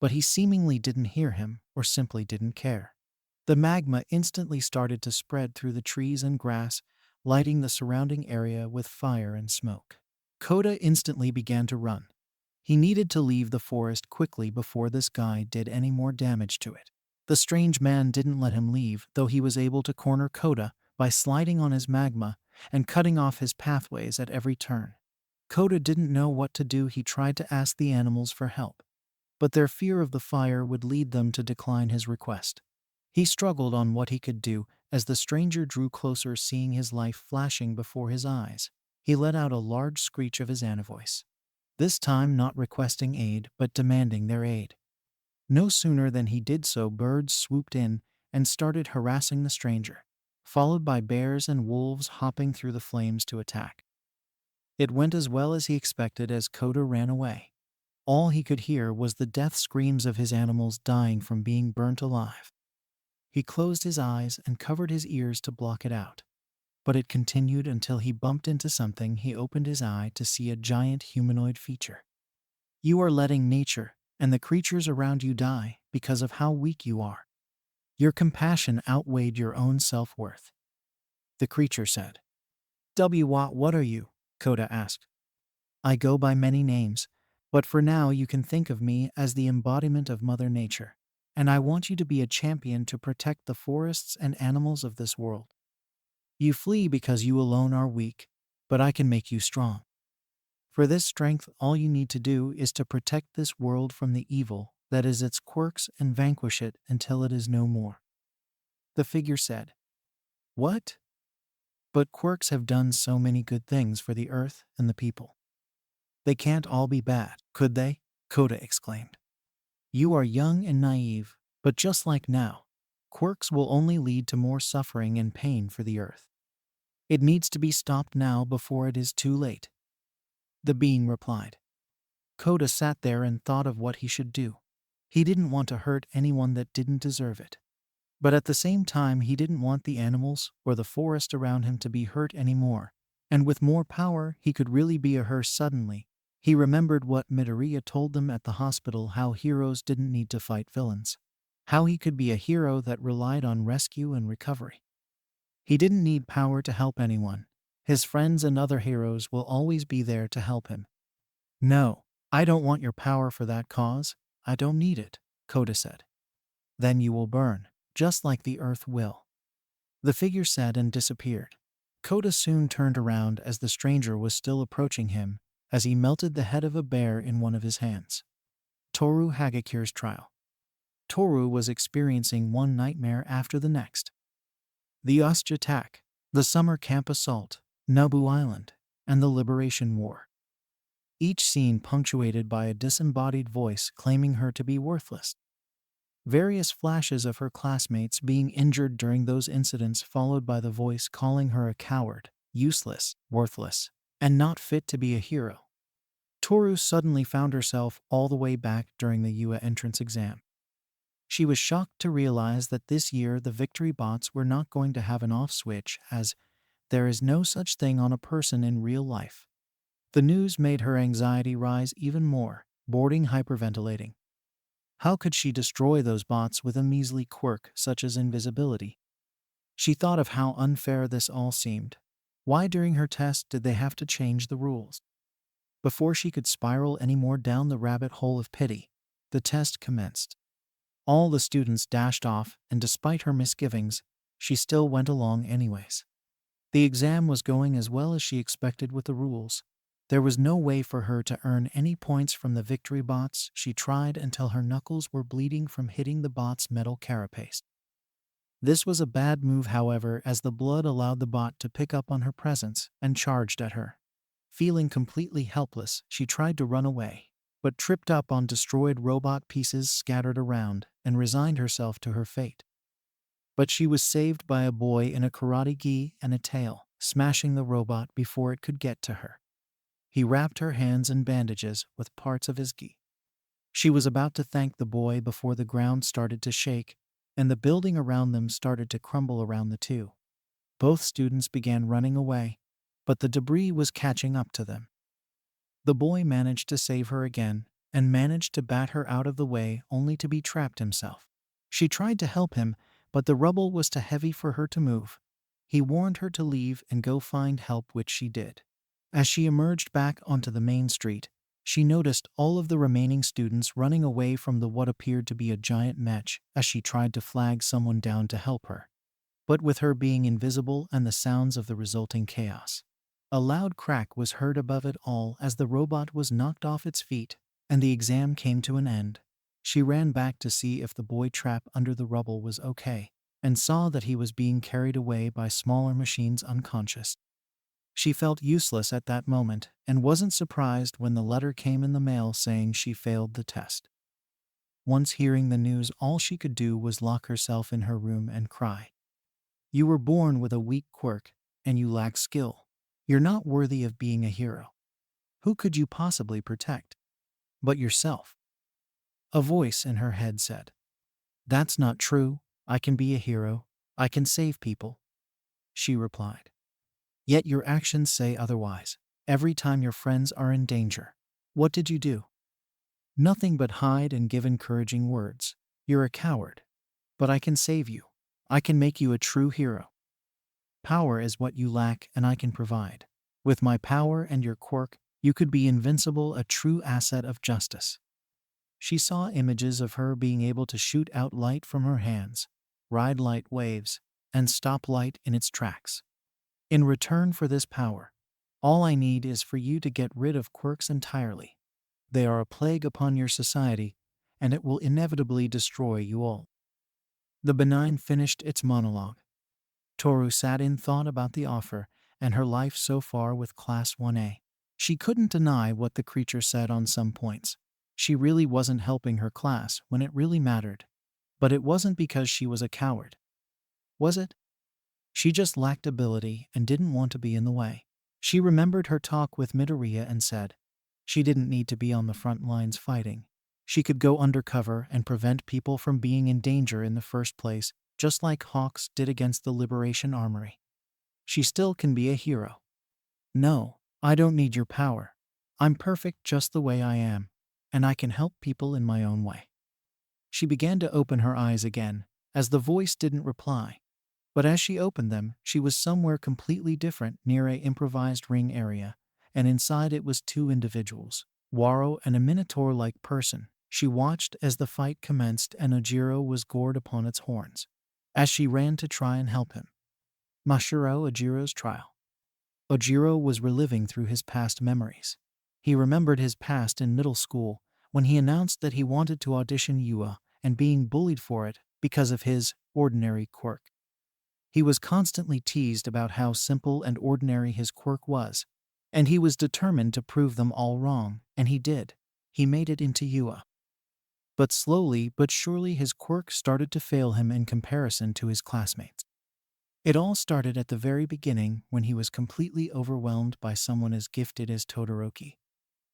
but he seemingly didn't hear him or simply didn't care. The magma instantly started to spread through the trees and grass, lighting the surrounding area with fire and smoke. Koda instantly began to run. He needed to leave the forest quickly before this guy did any more damage to it. The strange man didn't let him leave, though he was able to corner Koda by sliding on his magma and cutting off his pathways at every turn. Koda didn't know what to do. He tried to ask the animals for help, but their fear of the fire would lead them to decline his request. He struggled on what he could do as the stranger drew closer, seeing his life flashing before his eyes. He let out a large screech of his voice, this time not requesting aid but demanding their aid. No sooner than he did so, birds swooped in and started harassing the stranger, followed by bears and wolves hopping through the flames to attack. It went as well as he expected as Koda ran away. All he could hear was the death screams of his animals dying from being burnt alive. He closed his eyes and covered his ears to block it out, but it continued until he bumped into something. He opened his eye to see a giant humanoid feature. You are letting nature and the creatures around you die because of how weak you are. Your compassion outweighed your own self-worth, the creature said. What are you? Koda asked. I go by many names, but for now you can think of me as the embodiment of Mother Nature, and I want you to be a champion to protect the forests and animals of this world. You flee because you alone are weak, but I can make you strong. For this strength, all you need to do is to protect this world from the evil that is its quirks and vanquish it until it is no more. The figure said, What? But quirks have done so many good things for the earth and the people. They can't all be bad, could they? Koda exclaimed. You are young and naive, but just like now, quirks will only lead to more suffering and pain for the earth. It needs to be stopped now before it is too late. The being replied. Koda sat there and thought of what he should do. He didn't want to hurt anyone that didn't deserve it. But at the same time, he didn't want the animals or the forest around him to be hurt anymore. And with more power, he could really be a her suddenly. He remembered what Midoriya told them at the hospital, how heroes didn't need to fight villains. How he could be a hero that relied on rescue and recovery. He didn't need power to help anyone. His friends and other heroes will always be there to help him. No, I don't want your power for that cause. I don't need it, Koda said. Then you will burn, just like the earth will. The figure said and disappeared. Koda soon turned around as the stranger was still approaching him, as he melted the head of a bear in one of his hands. Toru Hagakure's trial. Toru was experiencing one nightmare after the next. The Usj attack, the summer camp assault, Nabu Island, and the Liberation War. Each scene punctuated by a disembodied voice claiming her to be worthless. Various flashes of her classmates being injured during those incidents, followed by the voice calling her a coward, useless, worthless, and not fit to be a hero. Toru suddenly found herself all the way back during the UA entrance exam. She was shocked to realize that this year the victory bots were not going to have an off switch, as there is no such thing on a person in real life. The news made her anxiety rise even more, bordering hyperventilating. How could she destroy those bots with a measly quirk such as invisibility? She thought of how unfair this all seemed. Why during her test did they have to change the rules? Before she could spiral any more down the rabbit hole of pity, the test commenced. All the students dashed off, and despite her misgivings, she still went along anyways. The exam was going as well as she expected with the rules. There was no way for her to earn any points from the victory bots. She tried until her knuckles were bleeding from hitting the bot's metal carapace. This was a bad move, however, as the blood allowed the bot to pick up on her presence and charged at her. Feeling completely helpless, she tried to run away, but tripped up on destroyed robot pieces scattered around and resigned herself to her fate. But she was saved by a boy in a karate gi and a tail, smashing the robot before it could get to her. He wrapped her hands in bandages with parts of his gi. She was about to thank the boy before the ground started to shake, and the building around them started to crumble around the two. Both students began running away, but the debris was catching up to them. The boy managed to save her again, and managed to bat her out of the way only to be trapped himself. She tried to help him, but the rubble was too heavy for her to move. He warned her to leave and go find help, which she did. As she emerged back onto the main street, she noticed all of the remaining students running away from the what appeared to be a giant match as she tried to flag someone down to help her. But with her being invisible and the sounds of the resulting chaos, a loud crack was heard above it all as the robot was knocked off its feet, and the exam came to an end. She ran back to see if the boy trapped under the rubble was okay, and saw that he was being carried away by smaller machines unconscious. She felt useless at that moment and wasn't surprised when the letter came in the mail saying she failed the test. Once hearing the news, all she could do was lock herself in her room and cry. You were born with a weak quirk, and you lack skill. You're not worthy of being a hero. Who could you possibly protect but yourself? A voice in her head said, That's not true. I can be a hero. I can save people. She replied, Yet your actions say otherwise. Every time your friends are in danger, what did you do? Nothing but hide and give encouraging words. You're a coward. But I can save you. I can make you a true hero. Power is what you lack, and I can provide. With my power and your quirk, you could be invincible, a true asset of justice. She saw images of her being able to shoot out light from her hands, ride light waves, and stop light in its tracks. In return for this power, all I need is for you to get rid of quirks entirely. They are a plague upon your society, and it will inevitably destroy you all. The benign finished its monologue. Toru sat in thought about the offer and her life so far with Class 1A. She couldn't deny what the creature said on some points. She really wasn't helping her class when it really mattered. But it wasn't because she was a coward. Was it? She just lacked ability and didn't want to be in the way. She remembered her talk with Midoriya and said she didn't need to be on the front lines fighting. She could go undercover and prevent people from being in danger in the first place just like Hawks did against the Liberation Armory. She still can be a hero. No, I don't need your power. I'm perfect just the way I am, and I can help people in my own way. She began to open her eyes again, as the voice didn't reply. But as she opened them, she was somewhere completely different near a improvised ring area, and inside it was two individuals, Waro and a minotaur-like person. She watched as the fight commenced and Ojiro was gored upon its horns, as she ran to try and help him. Mashiro Ojiro's trial. Ojiro was reliving through his past memories. He remembered his past in middle school, when he announced that he wanted to audition Yua and being bullied for it because of his ordinary quirk. He was constantly teased about how simple and ordinary his quirk was, and he was determined to prove them all wrong, and he did. He made it into Yua. But slowly but surely his quirk started to fail him in comparison to his classmates. It all started at the very beginning when he was completely overwhelmed by someone as gifted as Todoroki.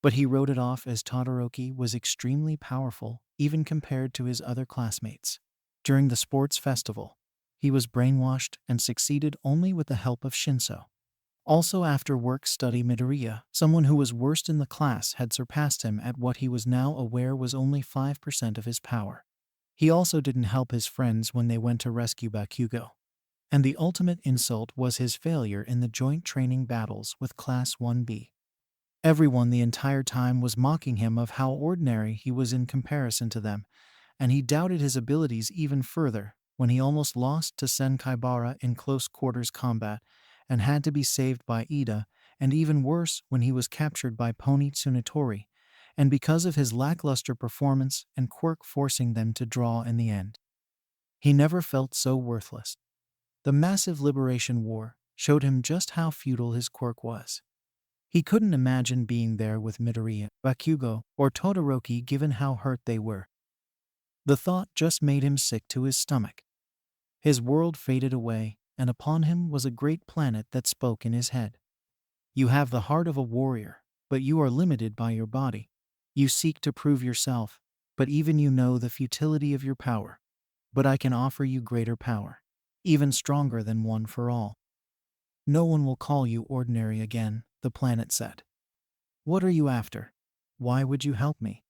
But he wrote it off as Todoroki was extremely powerful, even compared to his other classmates. During the sports festival, he was brainwashed and succeeded only with the help of Shinso. Also after work study Midoriya, someone who was worst in the class, had surpassed him at what he was now aware was only 5% of his power. He also didn't help his friends when they went to rescue Bakugo. And the ultimate insult was his failure in the joint training battles with Class 1B. Everyone the entire time was mocking him of how ordinary he was in comparison to them, and he doubted his abilities even further when he almost lost to Senkaibara in close quarters combat and had to be saved by Ida, and even worse when he was captured by Pony Tsunatori, and because of his lackluster performance and quirk forcing them to draw in the end. He never felt so worthless. The massive Liberation War showed him just how futile his quirk was. He couldn't imagine being there with Midoriya, Bakugo, or Todoroki given how hurt they were. The thought just made him sick to his stomach. His world faded away, and upon him was a great planet that spoke in his head. You have the heart of a warrior, but you are limited by your body. You seek to prove yourself, but even you know the futility of your power. But I can offer you greater power, even stronger than one for all. No one will call you ordinary again, the planet said. What are you after? Why would you help me?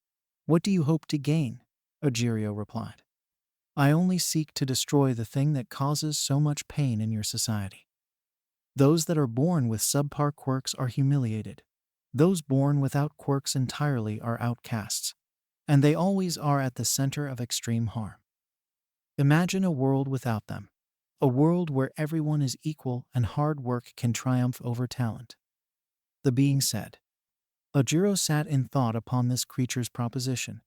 What do you hope to gain? Ojiro replied. I only seek to destroy the thing that causes so much pain in your society. Those that are born with subpar quirks are humiliated. Those born without quirks entirely are outcasts. And they always are at the center of extreme harm. Imagine a world without them. A world where everyone is equal and hard work can triumph over talent. The being said. Ojiro sat in thought upon this creature's proposition.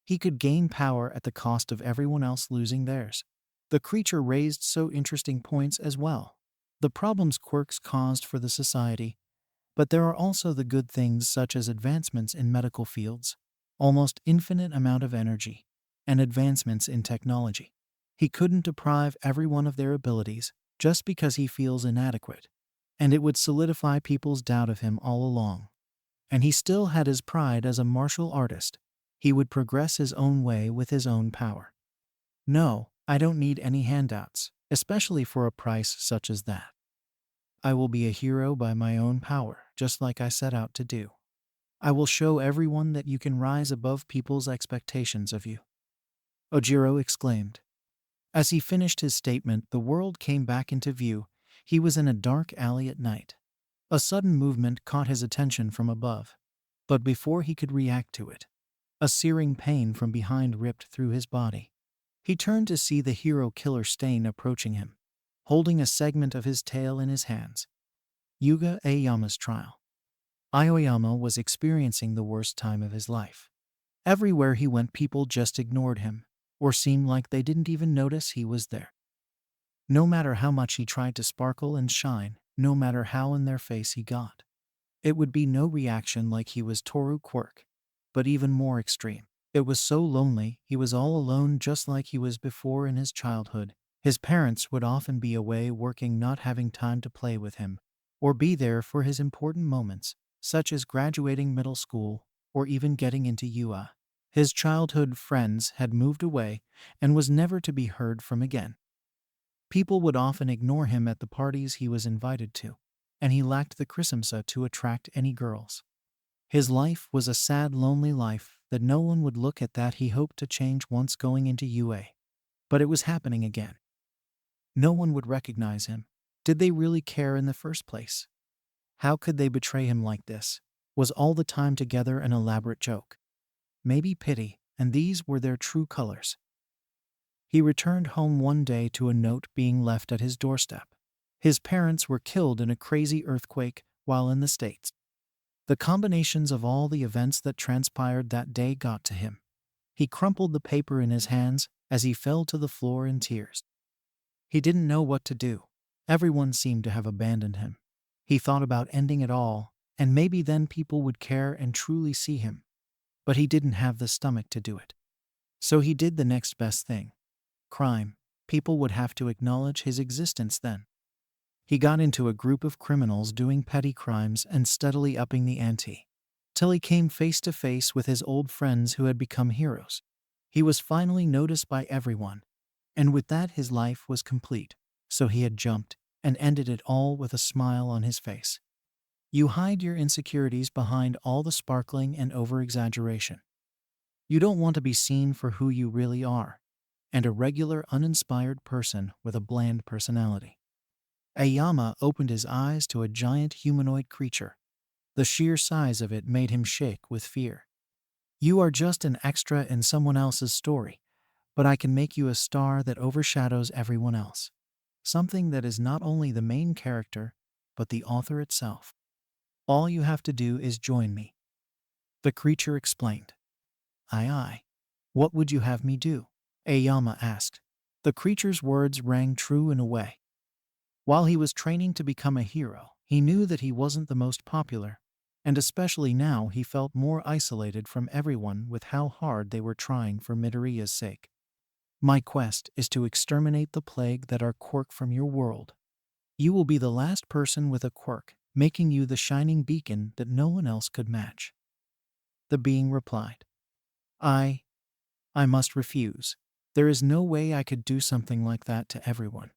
He could gain power at the cost of everyone else losing theirs. The creature raised so interesting points as well. The problems quirks caused for the society, but there are also the good things such as advancements in medical fields, almost infinite amount of energy, and advancements in technology. He couldn't deprive everyone of their abilities just because he feels inadequate, and it would solidify people's doubt of him all along. And he still had his pride as a martial artist. He would progress his own way with his own power. No, I don't need any handouts, especially for a price such as that. I will be a hero by my own power, just like I set out to do. I will show everyone that you can rise above people's expectations of you. Ojiro exclaimed. As he finished his statement, the world came back into view. He was in a dark alley at night. A sudden movement caught his attention from above. But before he could react to it, a searing pain from behind ripped through his body. He turned to see the hero killer Stain approaching him, holding a segment of his tail in his hands. Yuga Aoyama's trial. Aoyama was experiencing the worst time of his life. Everywhere he went, people just ignored him, or seemed like they didn't even notice he was there. No matter how much he tried to sparkle and shine, no matter how in their face he got, it would be no reaction like he was Toru Quirk, but even more extreme. It was so lonely, he was all alone just like he was before in his childhood. His parents would often be away working, not having time to play with him, or be there for his important moments, such as graduating middle school, or even getting into UA. His childhood friends had moved away and was never to be heard from again. People would often ignore him at the parties he was invited to, and he lacked the charisma to attract any girls. His life was a sad, lonely life that no one would look at that he hoped to change once going into UA. But it was happening again. No one would recognize him. Did they really care in the first place? How could they betray him like this? Was all the time together an elaborate joke? Maybe pity, and these were their true colors. He returned home one day to a note being left at his doorstep. His parents were killed in a crazy earthquake while in the States. The combinations of all the events that transpired that day got to him. He crumpled the paper in his hands as he fell to the floor in tears. He didn't know what to do. Everyone seemed to have abandoned him. He thought about ending it all, and maybe then people would care and truly see him. But he didn't have the stomach to do it. So he did the next best thing. Crime. People would have to acknowledge his existence then. He got into a group of criminals doing petty crimes and steadily upping the ante, till he came face to face with his old friends who had become heroes. He was finally noticed by everyone, and with that his life was complete. So he had jumped and ended it all with a smile on his face. You hide your insecurities behind all the sparkling and over-exaggeration. You don't want to be seen for who you really are, and a regular, uninspired person with a bland personality. Aoyama opened his eyes to a giant humanoid creature. The sheer size of it made him shake with fear. You are just an extra in someone else's story, but I can make you a star that overshadows everyone else. Something that is not only the main character, but the author itself. All you have to do is join me. The creature explained. Aye. What would you have me do? Aoyama asked. The creature's words rang true in a way. While he was training to become a hero, he knew that he wasn't the most popular, and especially now he felt more isolated from everyone with how hard they were trying for Midoriya's sake. My quest is to exterminate the plague that are quirk from your world. You will be the last person with a quirk, making you the shining beacon that no one else could match. The being replied. I must refuse. There is no way I could do something like that to everyone.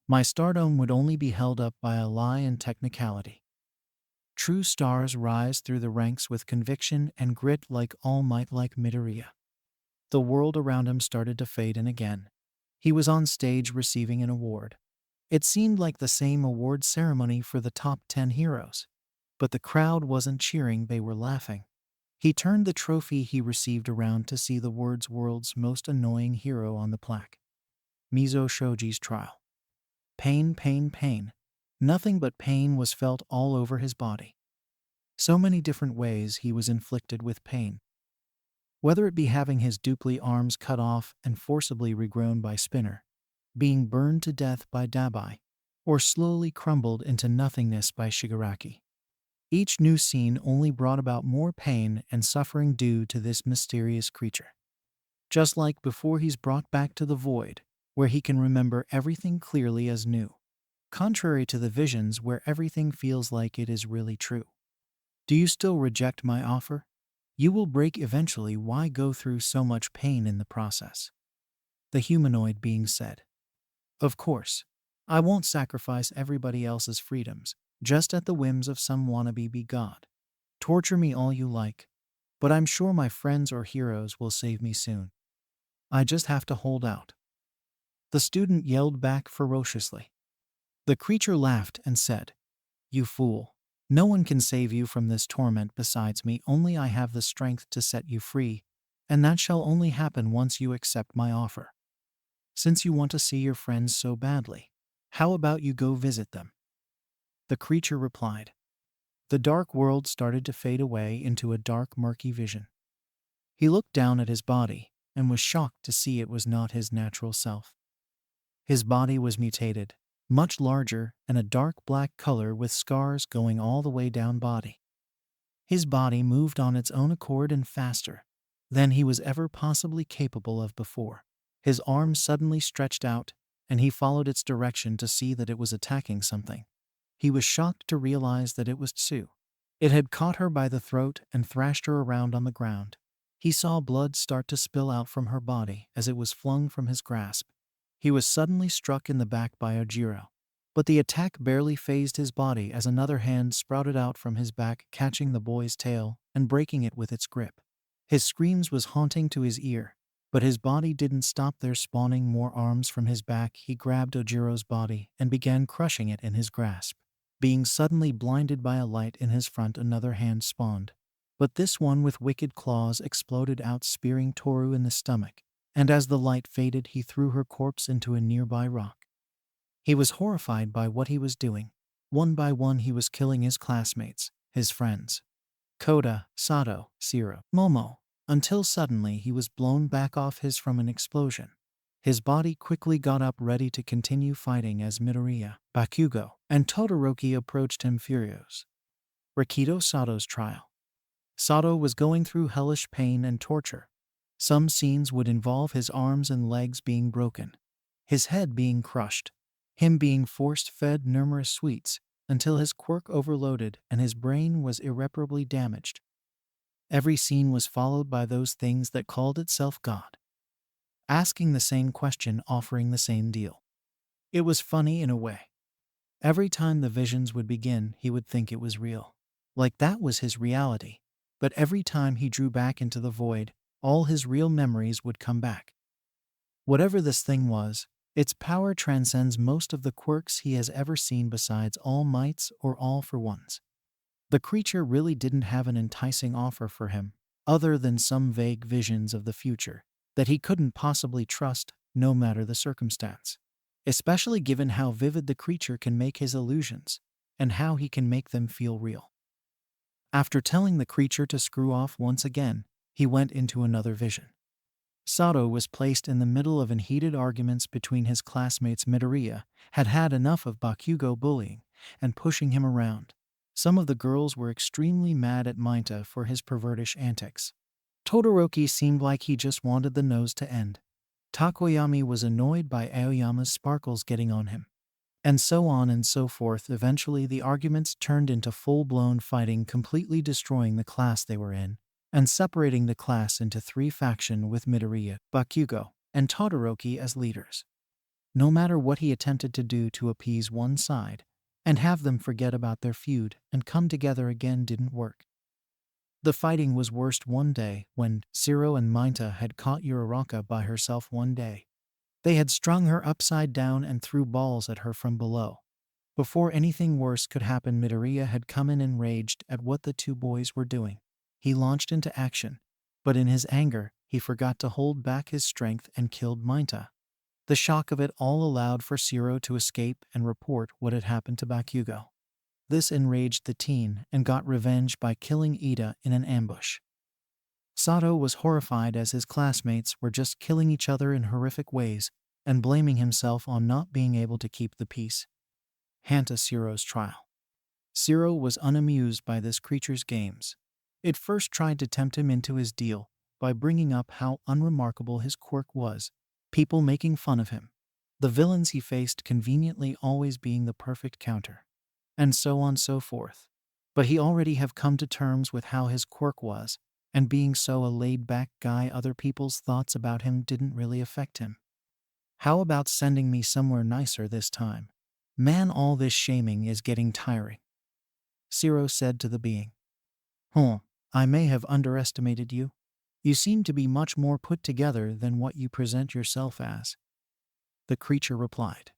My stardom would only be held up by a lie and technicality. True stars rise through the ranks with conviction and grit like All Might like Midoriya. The world around him started to fade in again. He was on stage receiving an award. It seemed like the same award ceremony for the top 10 heroes. But the crowd wasn't cheering, they were laughing. He turned the trophy he received around to see the words "World's Most Annoying Hero" on the plaque. Mizo Shoji's trial. Pain, pain, pain. Nothing but pain was felt all over his body. So many different ways he was inflicted with pain. Whether it be having his dupli arms cut off and forcibly regrown by Spinner, being burned to death by Dabai, or slowly crumbled into nothingness by Shigaraki. Each new scene only brought about more pain and suffering due to this mysterious creature. Just like before, he's brought back to the void, where he can remember everything clearly as new. Contrary to the visions where everything feels like it is really true. Do you still reject my offer? You will break eventually. Why go through so much pain in the process? The humanoid being said. Of course. I won't sacrifice everybody else's freedoms, just at the whims of some wannabe be god. Torture me all you like, but I'm sure my friends or heroes will save me soon. I just have to hold out. The student yelled back ferociously. The creature laughed and said, You fool. No one can save you from this torment besides me. Only I have the strength to set you free, and that shall only happen once you accept my offer. Since you want to see your friends so badly, how about you go visit them? The creature replied. The dark world started to fade away into a dark, murky vision. He looked down at his body and was shocked to see it was not his natural self. His body was mutated, much larger and a dark black color with scars going all the way down body. His body moved on its own accord and faster than he was ever possibly capable of before. His arm suddenly stretched out, and he followed its direction to see that it was attacking something. He was shocked to realize that it was Tsu. It had caught her by the throat and thrashed her around on the ground. He saw blood start to spill out from her body as it was flung from his grasp. He was suddenly struck in the back by Ojiro. But the attack barely phased his body as another hand sprouted out from his back, catching the boy's tail and breaking it with its grip. His screams was haunting to his ear, but his body didn't stop there. Spawning more arms from his back, he grabbed Ojiro's body and began crushing it in his grasp. Being suddenly blinded by a light in his front, another hand spawned. But this one with wicked claws exploded out, spearing Toru in the stomach, and as the light faded, he threw her corpse into a nearby rock. He was horrified by what he was doing. One by one he was killing his classmates, his friends. Koda, Sato, Shiro, Momo, until suddenly he was blown back off his from an explosion. His body quickly got up, ready to continue fighting as Midoriya, Bakugo, and Todoroki approached him furious. Rikido Sato's trial. Sato was going through hellish pain and torture. Some scenes would involve his arms and legs being broken, his head being crushed, him being force-fed numerous sweets until his quirk overloaded and his brain was irreparably damaged. Every scene was followed by those things that called itself God, asking the same question, offering the same deal. It was funny in a way. Every time the visions would begin, he would think it was real, like that was his reality. But every time he drew back into the void, all his real memories would come back. Whatever this thing was, its power transcends most of the quirks he has ever seen, besides All Mights or All for Ones. The creature really didn't have an enticing offer for him, other than some vague visions of the future that he couldn't possibly trust, no matter the circumstance. Especially given how vivid the creature can make his illusions, and how he can make them feel real. After telling the creature to screw off once again, he went into another vision. Sato was placed in the middle of heated arguments between his classmates. Midoriya had had enough of Bakugo bullying and pushing him around. Some of the girls were extremely mad at Minta for his pervertish antics. Todoroki seemed like he just wanted the nose to end. Takoyami was annoyed by Aoyama's sparkles getting on him. And so on and so forth. Eventually the arguments turned into full-blown fighting, completely destroying the class they were in, and separating the class into three factions with Midoriya, Bakugo, and Todoroki as leaders. No matter what he attempted to do to appease one side and have them forget about their feud and come together again didn't work. The fighting was worst one day when Shiro and Minta had caught Uraraka by herself one day. They had strung her upside down and threw balls at her from below. Before anything worse could happen, Midoriya had come in enraged at what the two boys were doing. He launched into action, but in his anger, he forgot to hold back his strength and killed Minta. The shock of it all allowed for Shiro to escape and report what had happened to Bakugo. This enraged the teen and got revenge by killing Ida in an ambush. Sato was horrified as his classmates were just killing each other in horrific ways and blaming himself on not being able to keep the peace. Hanta Shiro's trial. Shiro was unamused by this creature's games. It first tried to tempt him into his deal by bringing up how unremarkable his quirk was, people making fun of him, the villains he faced conveniently always being the perfect counter, and so on so forth. But he already have come to terms with how his quirk was, and being so a laid-back guy, other people's thoughts about him didn't really affect him. How about sending me somewhere nicer this time? Man, all this shaming is getting tiring, Shiro said to the being. I may have underestimated you. You seem to be much more put together than what you present yourself as. The creature replied.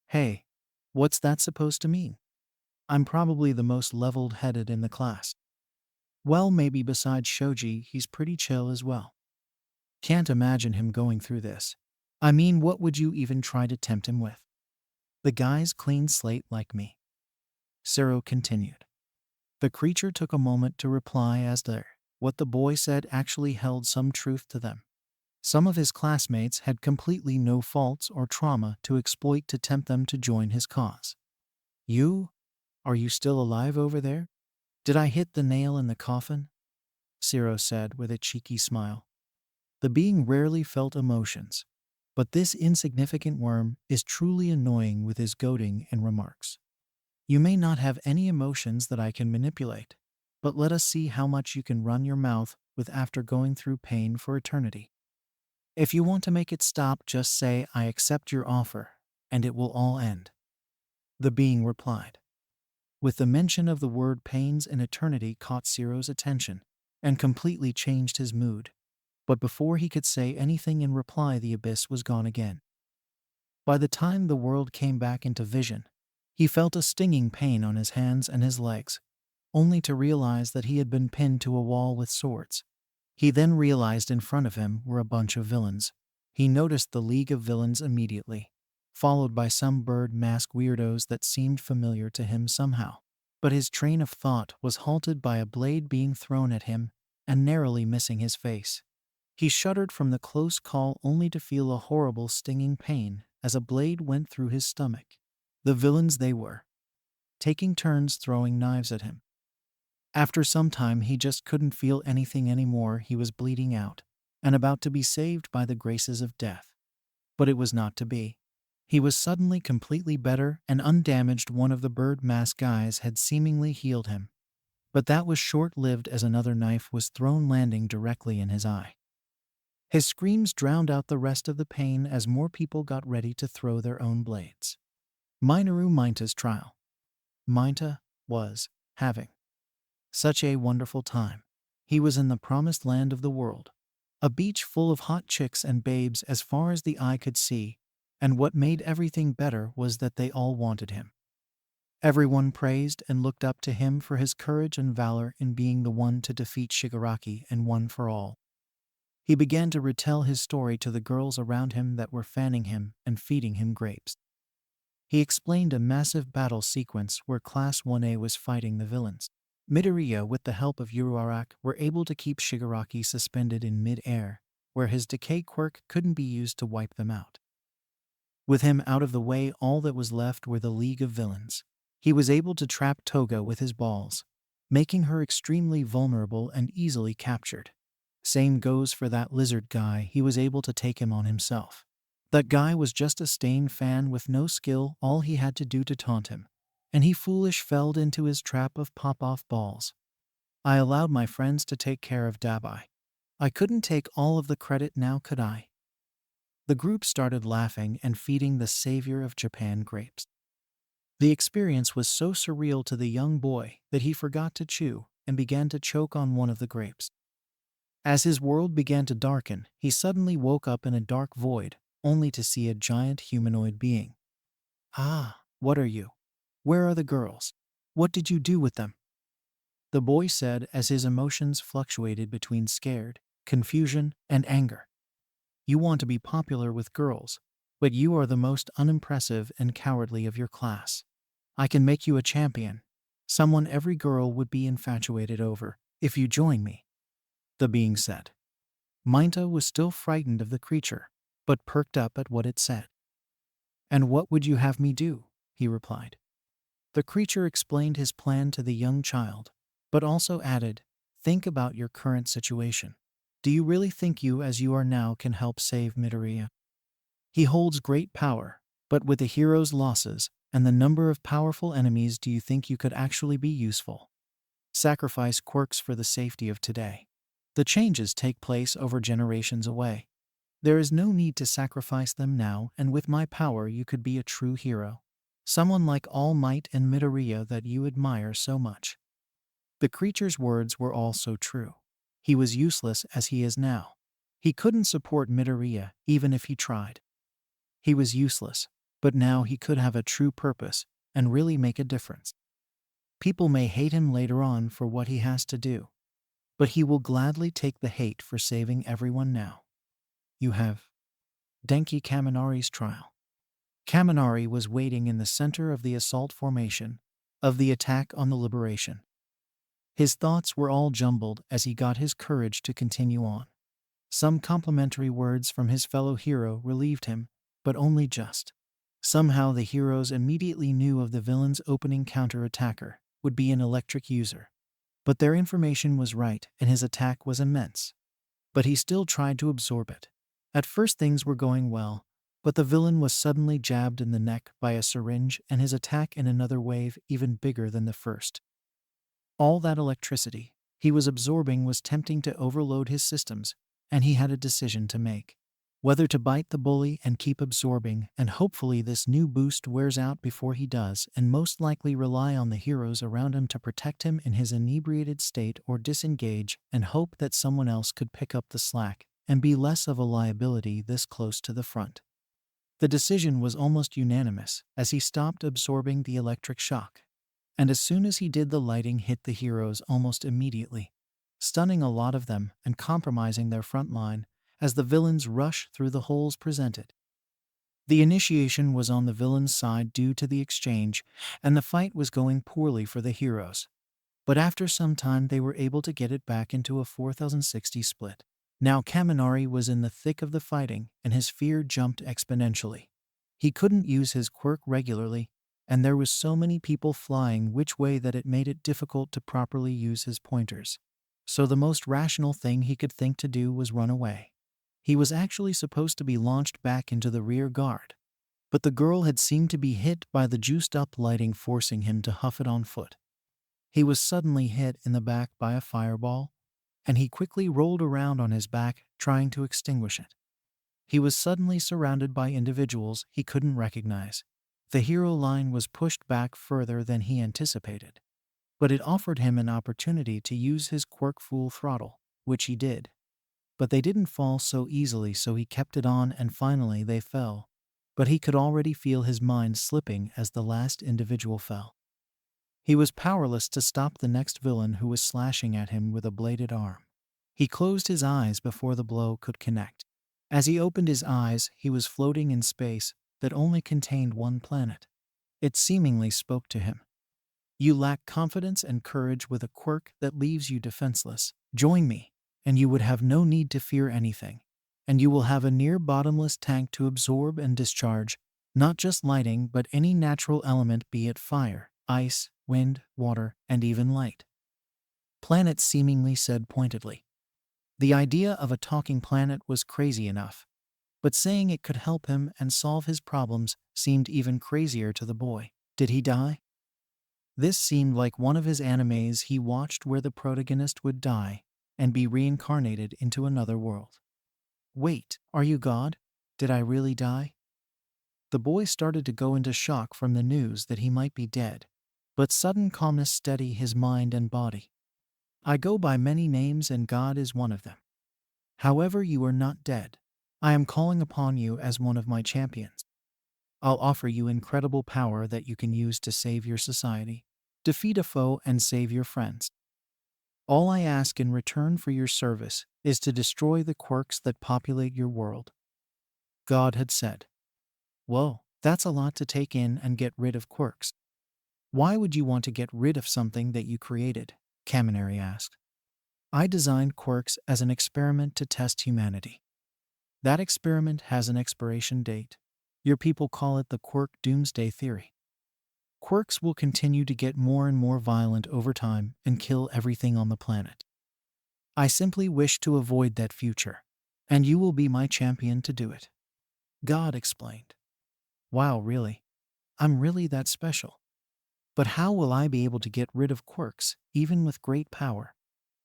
Hey, what's that supposed to mean? I'm probably the most leveled-headed in the class. Well, maybe besides Shoji, he's pretty chill as well. Can't imagine him going through this. I mean, what would you even try to tempt him with? The guy's clean slate like me. Shiro continued. The creature took a moment to reply as to what the boy said actually held some truth to them. Some of his classmates had completely no faults or trauma to exploit to tempt them to join his cause. Are you still alive over there? Did I hit the nail in the coffin? Shiro said with a cheeky smile. The being rarely felt emotions, but this insignificant worm is truly annoying with his goading and remarks. You may not have any emotions that I can manipulate, but let us see how much you can run your mouth with after going through pain for eternity. If you want to make it stop, just say, "I accept your offer," and it will all end. The being replied. With the mention of the word pains in eternity caught Zero's attention and completely changed his mood. But before he could say anything in reply, the abyss was gone again. By the time the world came back into vision, he felt a stinging pain on his hands and his legs, only to realize that he had been pinned to a wall with swords. He then realized in front of him were a bunch of villains. He noticed the League of Villains immediately, followed by some bird mask weirdos that seemed familiar to him somehow. But his train of thought was halted by a blade being thrown at him and narrowly missing his face. He shuddered from the close call only to feel a horrible stinging pain as a blade went through his stomach. The villains they were, taking turns throwing knives at him. After some time he just couldn't feel anything anymore. He was bleeding out and about to be saved by the graces of death. But it was not to be. He was suddenly completely better and undamaged. One of the bird mask guys had seemingly healed him. But that was short-lived as another knife was thrown, landing directly in his eye. His screams drowned out the rest of the pain as more people got ready to throw their own blades. Minoru Minta's trial. Minta was having such a wonderful time. He was in the promised land of the world, a beach full of hot chicks and babes as far as the eye could see, and what made everything better was that they all wanted him. Everyone praised and looked up to him for his courage and valor in being the one to defeat Shigaraki and one for all. He began to retell his story to the girls around him that were fanning him and feeding him grapes. He explained a massive battle sequence where Class 1A was fighting the villains. Midoriya, with the help of Yuruarak, were able to keep Shigaraki suspended in mid-air, where his decay quirk couldn't be used to wipe them out. With him out of the way, all that was left were the League of Villains. He was able to trap Toga with his balls, making her extremely vulnerable and easily captured. Same goes for that lizard guy. He was able to take him on himself. That guy was just a Stain fan with no skill. All he had to do to taunt him, and he foolish fell into his trap of pop-off balls. I allowed my friends to take care of Dabai. I couldn't take all of the credit now, could I? The group started laughing and feeding the savior of Japan grapes. The experience was so surreal to the young boy that he forgot to chew and began to choke on one of the grapes. As his world began to darken, he suddenly woke up in a dark void, only to see a giant humanoid being. "Ah, what are you? Where are the girls? What did you do with them?" the boy said as his emotions fluctuated between scared, confusion, and anger. "You want to be popular with girls, but you are the most unimpressive and cowardly of your class. I can make you a champion, someone every girl would be infatuated over, if you join me," the being said. Minta was still frightened of the creature, but perked up at what it said. "And what would you have me do?" he replied. The creature explained his plan to the young child, but also added, "Think about your current situation. Do you really think you as you are now can help save Midoriya? He holds great power, but with the hero's losses and the number of powerful enemies, do you think you could actually be useful? Sacrifice quirks for the safety of today. The changes take place over generations away. There is no need to sacrifice them now, and with my power you could be a true hero. Someone like All Might and Midoriya that you admire so much." The creature's words were all so true. He was useless as he is now. He couldn't support Midoriya even if he tried. He was useless, but now he could have a true purpose and really make a difference. People may hate him later on for what he has to do, but he will gladly take the hate for saving everyone now. You have Denki Kaminari's trial. Kaminari was waiting in the center of the assault formation of the attack on the Liberation. His thoughts were all jumbled as he got his courage to continue on. Some complimentary words from his fellow hero relieved him, but only just. Somehow the heroes immediately knew of the villain's opening counter-attacker would be an electric user. But their information was right and his attack was immense. But he still tried to absorb it. At first things were going well, but the villain was suddenly jabbed in the neck by a syringe and his attack in another wave even bigger than the first. All that electricity he was absorbing was tempting to overload his systems, and he had a decision to make. Whether to bite the bully and keep absorbing, and hopefully this new boost wears out before he does, and most likely rely on the heroes around him to protect him in his inebriated state, or disengage and hope that someone else could pick up the slack and be less of a liability this close to the front. The decision was almost unanimous as he stopped absorbing the electric shock. And as soon as he did, the lighting hit the heroes almost immediately, stunning a lot of them and compromising their front line as the villains rush through the holes presented. The initiation was on the villains' side due to the exchange, and the fight was going poorly for the heroes. But after some time they were able to get it back into a 4060 split. Now Kaminari was in the thick of the fighting, and his fear jumped exponentially. He couldn't use his quirk regularly, and there was so many people flying which way that it made it difficult to properly use his pointers. So the most rational thing he could think to do was run away. He was actually supposed to be launched back into the rear guard, but the girl had seemed to be hit by the juiced-up lighting, forcing him to huff it on foot. He was suddenly hit in the back by a fireball, and he quickly rolled around on his back, trying to extinguish it. He was suddenly surrounded by individuals he couldn't recognize. The hero line was pushed back further than he anticipated, but it offered him an opportunity to use his quirk Full Throttle, which he did. But they didn't fall so easily, so he kept it on, and finally they fell. But he could already feel his mind slipping as the last individual fell. He was powerless to stop the next villain who was slashing at him with a bladed arm. He closed his eyes before the blow could connect. As he opened his eyes, he was floating in space that only contained one planet. It seemingly spoke to him. You lack confidence and courage with a quirk that leaves you defenseless. Join me, and you would have no need to fear anything. And you will have a near bottomless tank to absorb and discharge, not just lighting but any natural element, be it fire, ice, wind, water, and even light. Planet seemingly said pointedly. The idea of a talking planet was crazy enough, but saying it could help him and solve his problems seemed even crazier to the boy. Did he die? This seemed like one of his animes he watched, where the protagonist would die and be reincarnated into another world. Wait, are you God? Did I really die? The boy started to go into shock from the news that he might be dead, but sudden calmness steadied his mind and body. I go by many names, and God is one of them. However, you are not dead. I am calling upon you as one of my champions. I'll offer you incredible power that you can use to save your society, defeat a foe, and save your friends. All I ask in return for your service is to destroy the quirks that populate your world. God had said. Whoa, that's a lot to take in, and get rid of quirks. Why would you want to get rid of something that you created? Kaminari asked. I designed quirks as an experiment to test humanity. That experiment has an expiration date. Your people call it the quirk doomsday theory. Quirks will continue to get more and more violent over time and kill everything on the planet. I simply wish to avoid that future, and you will be my champion to do it. God explained. Wow, really? I'm really that special? But how will I be able to get rid of quirks, even with great power?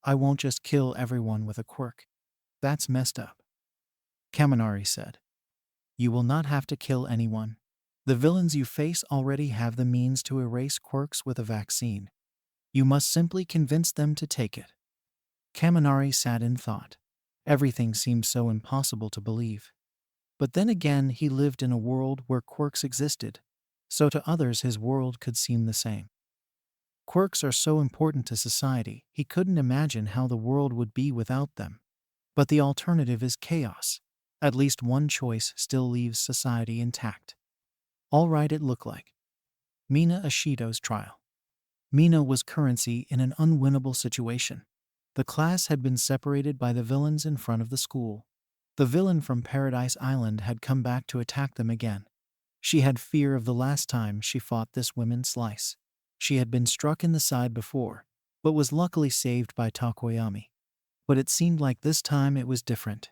I won't just kill everyone with a quirk. That's messed up. Kaminari said. You will not have to kill anyone. The villains you face already have the means to erase quirks with a vaccine. You must simply convince them to take it. Kaminari sat in thought. Everything seemed so impossible to believe. But then again, he lived in a world where quirks existed, so to others his world could seem the same. Quirks are so important to society, he couldn't imagine how the world would be without them. But the alternative is chaos. At least one choice still leaves society intact. All right, it looked like Mina Ashito's trial. Mina was currency in an unwinnable situation. The class had been separated by the villains in front of the school. The villain from Paradise Island had come back to attack them again. She had fear of the last time she fought this women's slice. She had been struck in the side before, but was luckily saved by Takoyami. But it seemed like this time it was different.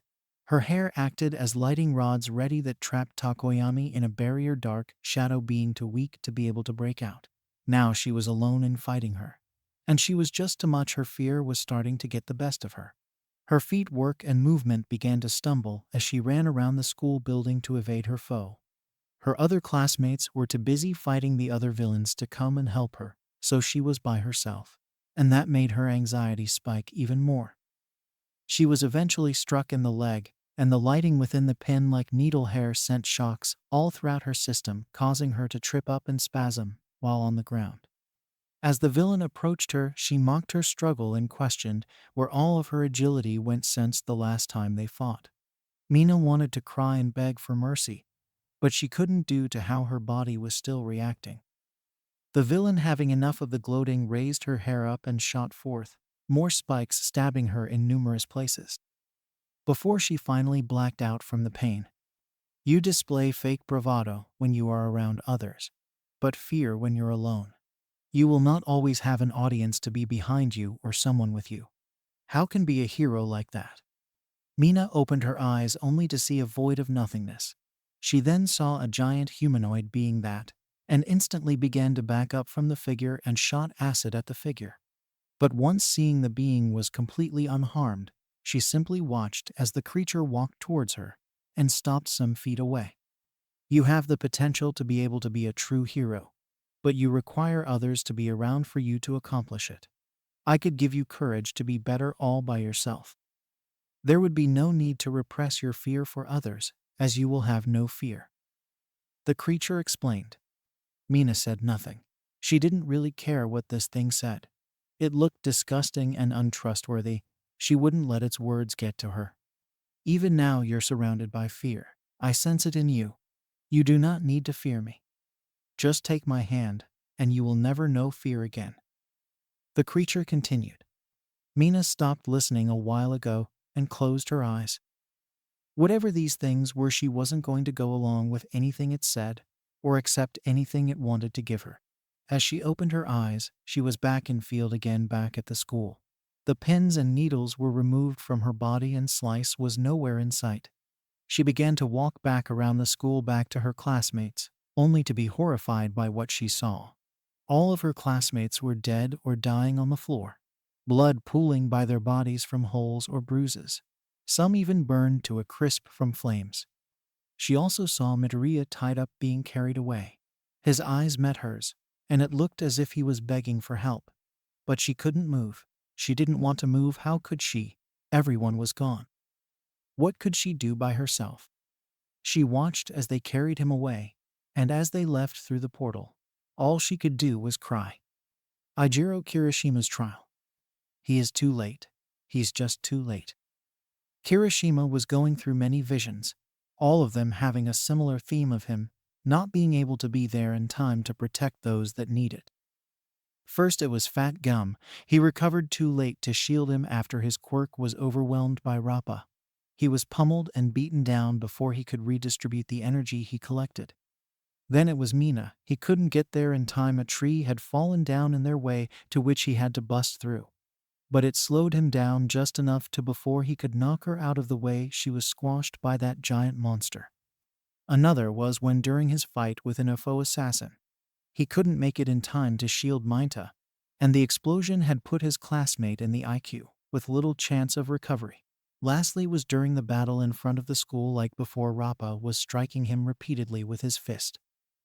Her hair acted as lighting rods ready that trapped Takoyami in a barrier, dark shadow being too weak to be able to break out. Now she was alone in fighting her, and she was just too much. Her fear was starting to get the best of her. Her feet work and movement began to stumble as she ran around the school building to evade her foe. Her other classmates were too busy fighting the other villains to come and help her, so she was by herself. And that made her anxiety spike even more. She was eventually struck in the leg, and the lighting within the pin like needle hair sent shocks all throughout her system, causing her to trip up and spasm while on the ground. As the villain approached her, she mocked her struggle and questioned where all of her agility went since the last time they fought. Mina wanted to cry and beg for mercy, but she couldn't due to how her body was still reacting. The villain, having enough of the gloating, raised her hair up and shot forth, more spikes stabbing her in numerous places. Before she finally blacked out from the pain. You display fake bravado when you are around others, but fear when you're alone. You will not always have an audience to be behind you or someone with you. How can be a hero like that? Mina opened her eyes only to see a void of nothingness. She then saw a giant humanoid being and instantly began to back up from the figure and shot acid at the figure. But once seeing the being was completely unharmed, she simply watched as the creature walked towards her and stopped some feet away. You have the potential to be able to be a true hero, but you require others to be around for you to accomplish it. I could give you courage to be better all by yourself. There would be no need to repress your fear for others, as you will have no fear. The creature explained. Mina said nothing. She didn't really care what this thing said. It looked disgusting and untrustworthy. She wouldn't let its words get to her. Even now you're surrounded by fear. I sense it in you. You do not need to fear me. Just take my hand, and you will never know fear again. The creature continued. Mina stopped listening a while ago and closed her eyes. Whatever these things were, she wasn't going to go along with anything it said or accept anything it wanted to give her. As she opened her eyes, she was back in field again, back at the school. The pins and needles were removed from her body and Slice was nowhere in sight. She began to walk back around the school back to her classmates, only to be horrified by what she saw. All of her classmates were dead or dying on the floor, blood pooling by their bodies from holes or bruises. Some even burned to a crisp from flames. She also saw Midoriya tied up being carried away. His eyes met hers, and it looked as if he was begging for help. But she couldn't move. She didn't want to move. How could she? Everyone was gone. What could she do by herself? She watched as they carried him away, and as they left through the portal, all she could do was cry. Ijiro Kirishima's trial. He is too late. He's just too late. Kirishima was going through many visions, all of them having a similar theme of him not being able to be there in time to protect those that need it. First it was Fat Gum. He recovered too late to shield him after his quirk was overwhelmed by Rappa. He was pummeled and beaten down before he could redistribute the energy he collected. Then it was Mina. He couldn't get there in time. A tree had fallen down in their way to which he had to bust through. But it slowed him down just enough to before he could knock her out of the way. She was squashed by that giant monster. Another was when during his fight with an UFO assassin, he couldn't make it in time to shield Minta, and the explosion had put his classmate in the IQ, with little chance of recovery. Lastly was during the battle in front of the school, like before, Rappa was striking him repeatedly with his fist.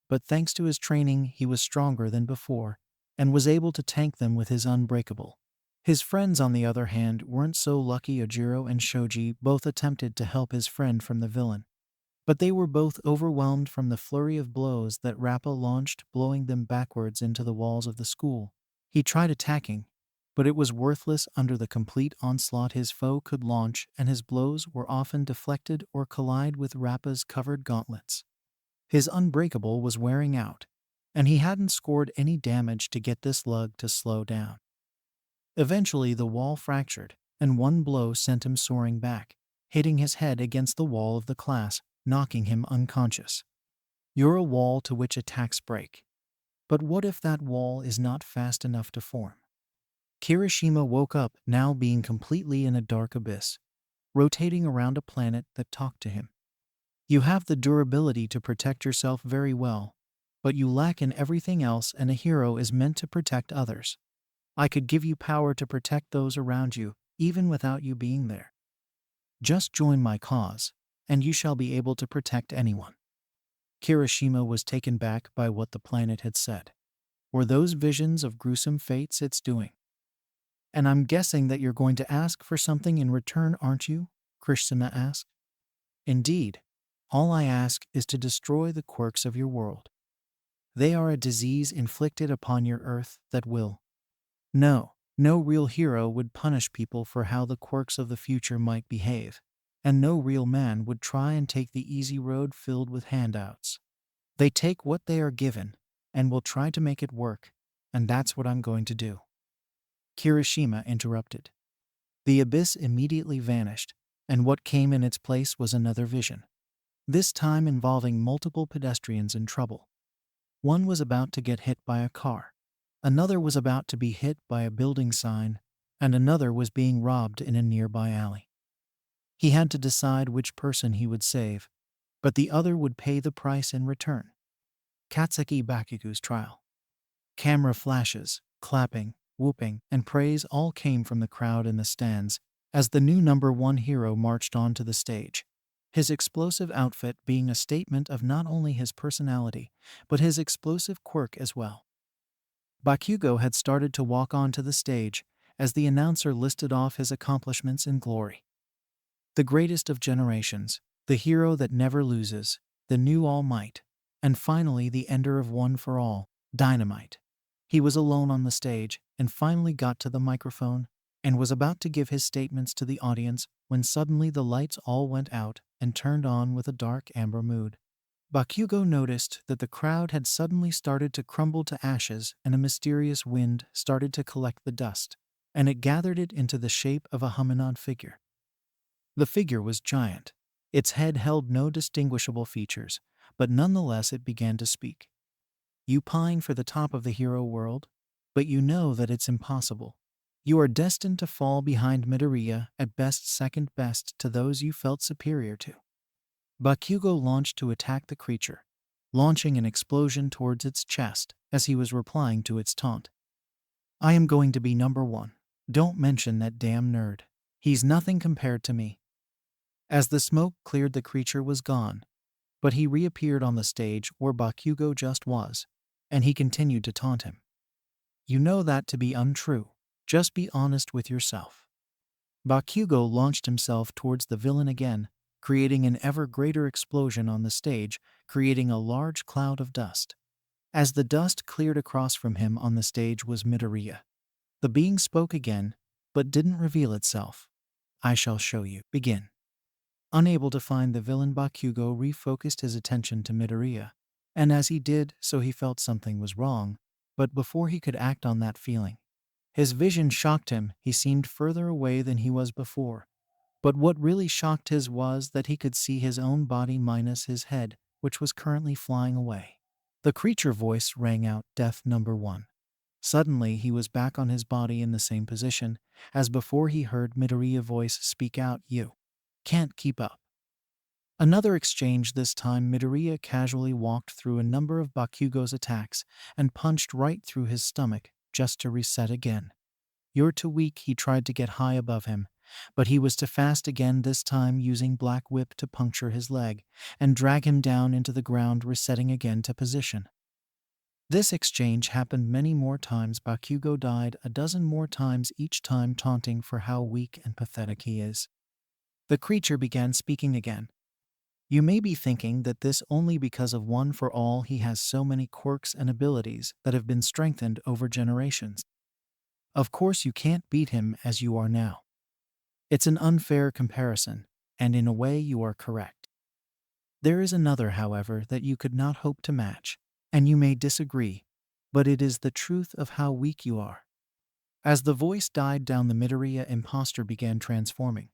But thanks to his training, he was stronger than before, and was able to tank them with his unbreakable. His friends, on the other hand, weren't so lucky. Ojiro and Shoji both attempted to help his friend from the villain, but they were both overwhelmed from the flurry of blows that Rappa launched, blowing them backwards into the walls of the school. He tried attacking, but it was worthless under the complete onslaught his foe could launch, and his blows were often deflected or collide with Rappa's covered gauntlets. His unbreakable was wearing out, and he hadn't scored any damage to get this lug to slow down. Eventually the wall fractured, and one blow sent him soaring back, hitting his head against the wall of the class, knocking him unconscious. You're a wall to which attacks break. But what if that wall is not fast enough to form? Kirishima woke up, now being completely in a dark abyss, rotating around a planet that talked to him. You have the durability to protect yourself very well, but you lack in everything else, and a hero is meant to protect others. I could give you power to protect those around you, even without you being there. Just join my cause, and you shall be able to protect anyone." Kirishima was taken back by what the planet had said. Were those visions of gruesome fates its doing? "And I'm guessing that you're going to ask for something in return, aren't you?" Kirishima asked. "Indeed. All I ask is to destroy the quirks of your world. They are a disease inflicted upon your Earth that will. No real hero would punish people for how the quirks of the future might behave, and no real man would try and take the easy road filled with handouts. They take what they are given and will try to make it work, and that's what I'm going to do." Kirishima interrupted. The abyss immediately vanished, and what came in its place was another vision, this time involving multiple pedestrians in trouble. One was about to get hit by a car, another was about to be hit by a building sign, and another was being robbed in a nearby alley. He had to decide which person he would save, but the other would pay the price in return. Katsuki Bakugo's trial. Camera flashes, clapping, whooping, and praise all came from the crowd in the stands as the new #1 hero marched onto the stage, his explosive outfit being a statement of not only his personality, but his explosive quirk as well. Bakugo had started to walk onto the stage as the announcer listed off his accomplishments in glory. The greatest of generations, the hero that never loses, the new All Might, and finally the ender of One for All, Dynamite. He was alone on the stage and finally got to the microphone and was about to give his statements to the audience when suddenly the lights all went out and turned on with a dark amber mood. Bakugo noticed that the crowd had suddenly started to crumble to ashes and a mysterious wind started to collect the dust, and it gathered it into the shape of a humanoid figure. The figure was giant. Its head held no distinguishable features, but nonetheless it began to speak. "You pine for the top of the hero world, but you know that it's impossible. You are destined to fall behind Midoriya, at best second best to those you felt superior to." Bakugo launched to attack the creature, launching an explosion towards its chest as he was replying to its taunt. "I am going to be #1. Don't mention that damn nerd. He's nothing compared to me." As the smoke cleared, the creature was gone, but he reappeared on the stage where Bakugo just was, and he continued to taunt him. "You know that to be untrue. Just be honest with yourself." Bakugo launched himself towards the villain again, creating an ever greater explosion on the stage, creating a large cloud of dust. As the dust cleared, across from him on the stage was Midoriya. The being spoke again, but didn't reveal itself. "I shall show you. Begin." Unable to find the villain, Bakugo refocused his attention to Midoriya, and as he did so he felt something was wrong, but before he could act on that feeling, his vision shocked him. He seemed further away than he was before, but what really shocked his was that he could see his own body minus his head, which was currently flying away. The creature voice rang out, "Death #1. Suddenly he was back on his body in the same position as before. He heard Midoriya's voice speak out, "You can't keep up." Another exchange. This time Midoriya casually walked through a number of Bakugo's attacks and punched right through his stomach, just to reset again. "You're too weak." He tried to get high above him, but he was too fast again, this time using Black Whip to puncture his leg and drag him down into the ground, resetting again to position. This exchange happened many more times. Bakugo died a dozen more times, each time taunting for how weak and pathetic he is. The creature began speaking again. "You may be thinking that this only because of One for All. He has so many quirks and abilities that have been strengthened over generations. Of course you can't beat him as you are now. It's an unfair comparison, and in a way you are correct. There is another, however, that you could not hope to match, and you may disagree, but it is the truth of how weak you are." As the voice died down, the Midoriya imposter began transforming.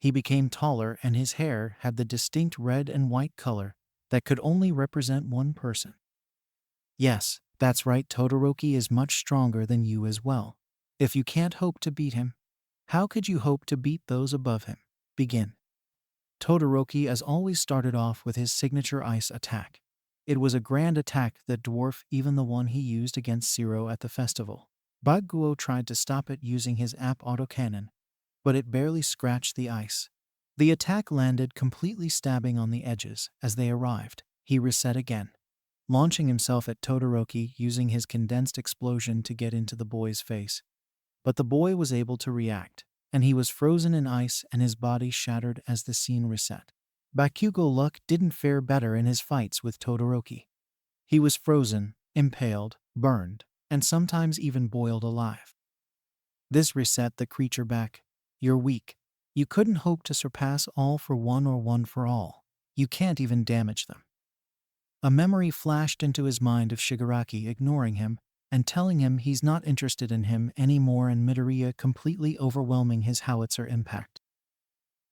He became taller and his hair had the distinct red and white color that could only represent one person. "Yes, that's right. Todoroki is much stronger than you as well. If you can't hope to beat him, how could you hope to beat those above him? Begin." Todoroki, as always, started off with his signature ice attack. It was a grand attack that dwarfed even the one he used against Zero at the festival. Bakugo tried to stop it using his app autocannon, but it barely scratched the ice. The attack landed, completely stabbing on the edges. As they arrived, he reset again, launching himself at Todoroki using his condensed explosion to get into the boy's face. But the boy was able to react, and he was frozen in ice and his body shattered as the scene reset. Bakugo luck didn't fare better in his fights with Todoroki. He was frozen, impaled, burned, and sometimes even boiled alive. This reset the creature back. You're weak. You couldn't hope to surpass all for one or one for all. You can't even damage them. A memory flashed into his mind of Shigaraki ignoring him and telling him he's not interested in him anymore, and Midoriya completely overwhelming his howitzer impact.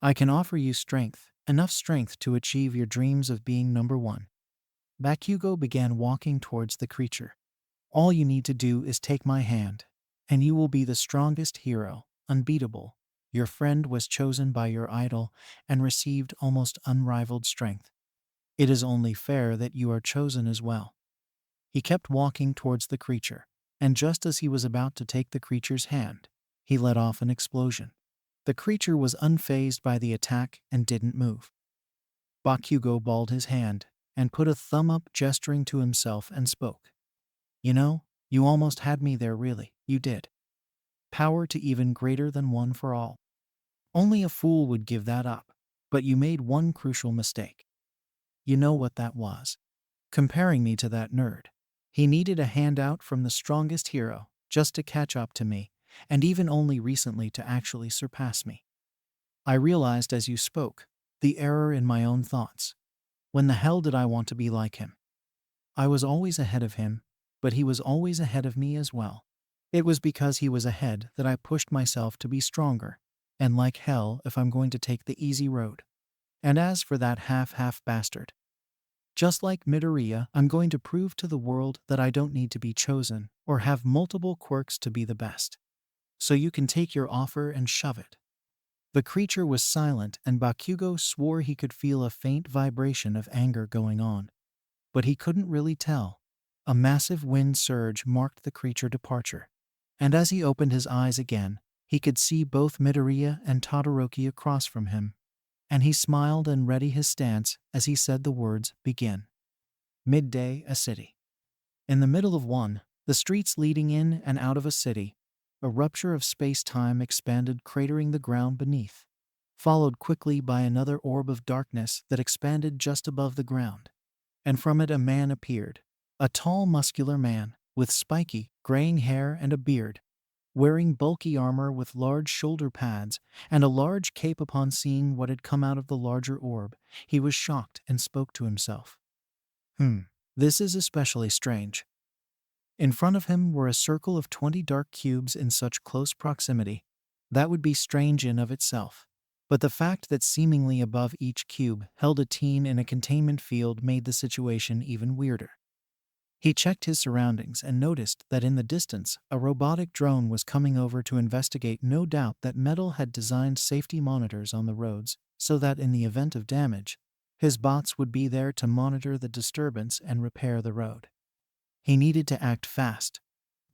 I can offer you strength, enough strength to achieve your dreams of being number one. Bakugo began walking towards the creature. All you need to do is take my hand, and you will be the strongest hero, unbeatable. Your friend was chosen by your idol and received almost unrivaled strength. It is only fair that you are chosen as well. He kept walking towards the creature, and just as he was about to take the creature's hand, he let off an explosion. The creature was unfazed by the attack and didn't move. Bakugo balled his hand and put a thumb up, gesturing to himself, and spoke. You know, you almost had me there, really, you did. Power to even greater than one for all. Only a fool would give that up, but you made one crucial mistake. You know what that was? Comparing me to that nerd. He needed a handout from the strongest hero just to catch up to me, and even only recently to actually surpass me. I realized as you spoke, the error in my own thoughts. When the hell did I want to be like him? I was always ahead of him, but he was always ahead of me as well. It was because he was ahead that I pushed myself to be stronger, and like hell if I'm going to take the easy road. And as for that half bastard, just like Midoriya, I'm going to prove to the world that I don't need to be chosen or have multiple quirks to be the best. So you can take your offer and shove it. The creature was silent, and Bakugo swore he could feel a faint vibration of anger going on. But he couldn't really tell. A massive wind surge marked the creature's departure. And as he opened his eyes again, he could see both Midoriya and Todoroki across from him. And he smiled and readied his stance as he said the words, begin. Midday, a city. In the middle of one, the streets leading in and out of a city, a rupture of space-time expanded, cratering the ground beneath, followed quickly by another orb of darkness that expanded just above the ground. And from it a man appeared, a tall, muscular man, with spiky, graying hair and a beard, wearing bulky armor with large shoulder pads and a large cape. Upon seeing what had come out of the larger orb, he was shocked and spoke to himself. This is especially strange. In front of him were a circle of 20 dark cubes in such close proximity. That would be strange in of itself. But the fact that seemingly above each cube held a teen in a containment field made the situation even weirder. He checked his surroundings and noticed that in the distance, a robotic drone was coming over to investigate. No doubt that Metal had designed safety monitors on the roads so that in the event of damage, his bots would be there to monitor the disturbance and repair the road. He needed to act fast.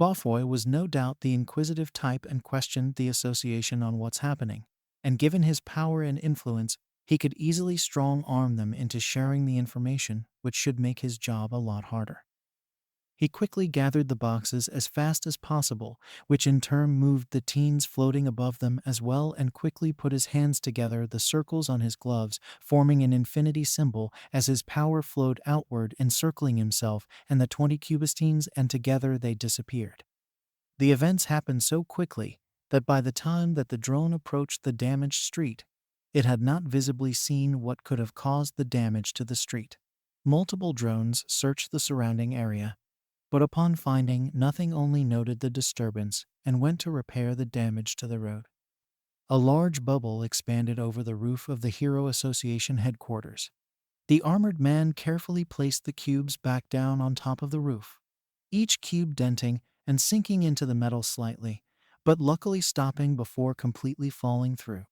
Bafoy was no doubt the inquisitive type and questioned the association on what's happening, and given his power and influence, he could easily strong-arm them into sharing the information, which should make his job a lot harder. He quickly gathered the boxes as fast as possible, which in turn moved the teens floating above them as well, and quickly put his hands together, the circles on his gloves forming an infinity symbol as his power flowed outward, encircling himself and the 20 cubistines, and together they disappeared. The events happened so quickly that by the time that the drone approached the damaged street, it had not visibly seen what could have caused the damage to the street. Multiple drones searched the surrounding area, but upon finding nothing only noted the disturbance and went to repair the damage to the road. A large bubble expanded over the roof of the Hero Association headquarters. The armored man carefully placed the cubes back down on top of the roof, each cube denting and sinking into the metal slightly, but luckily stopping before completely falling through.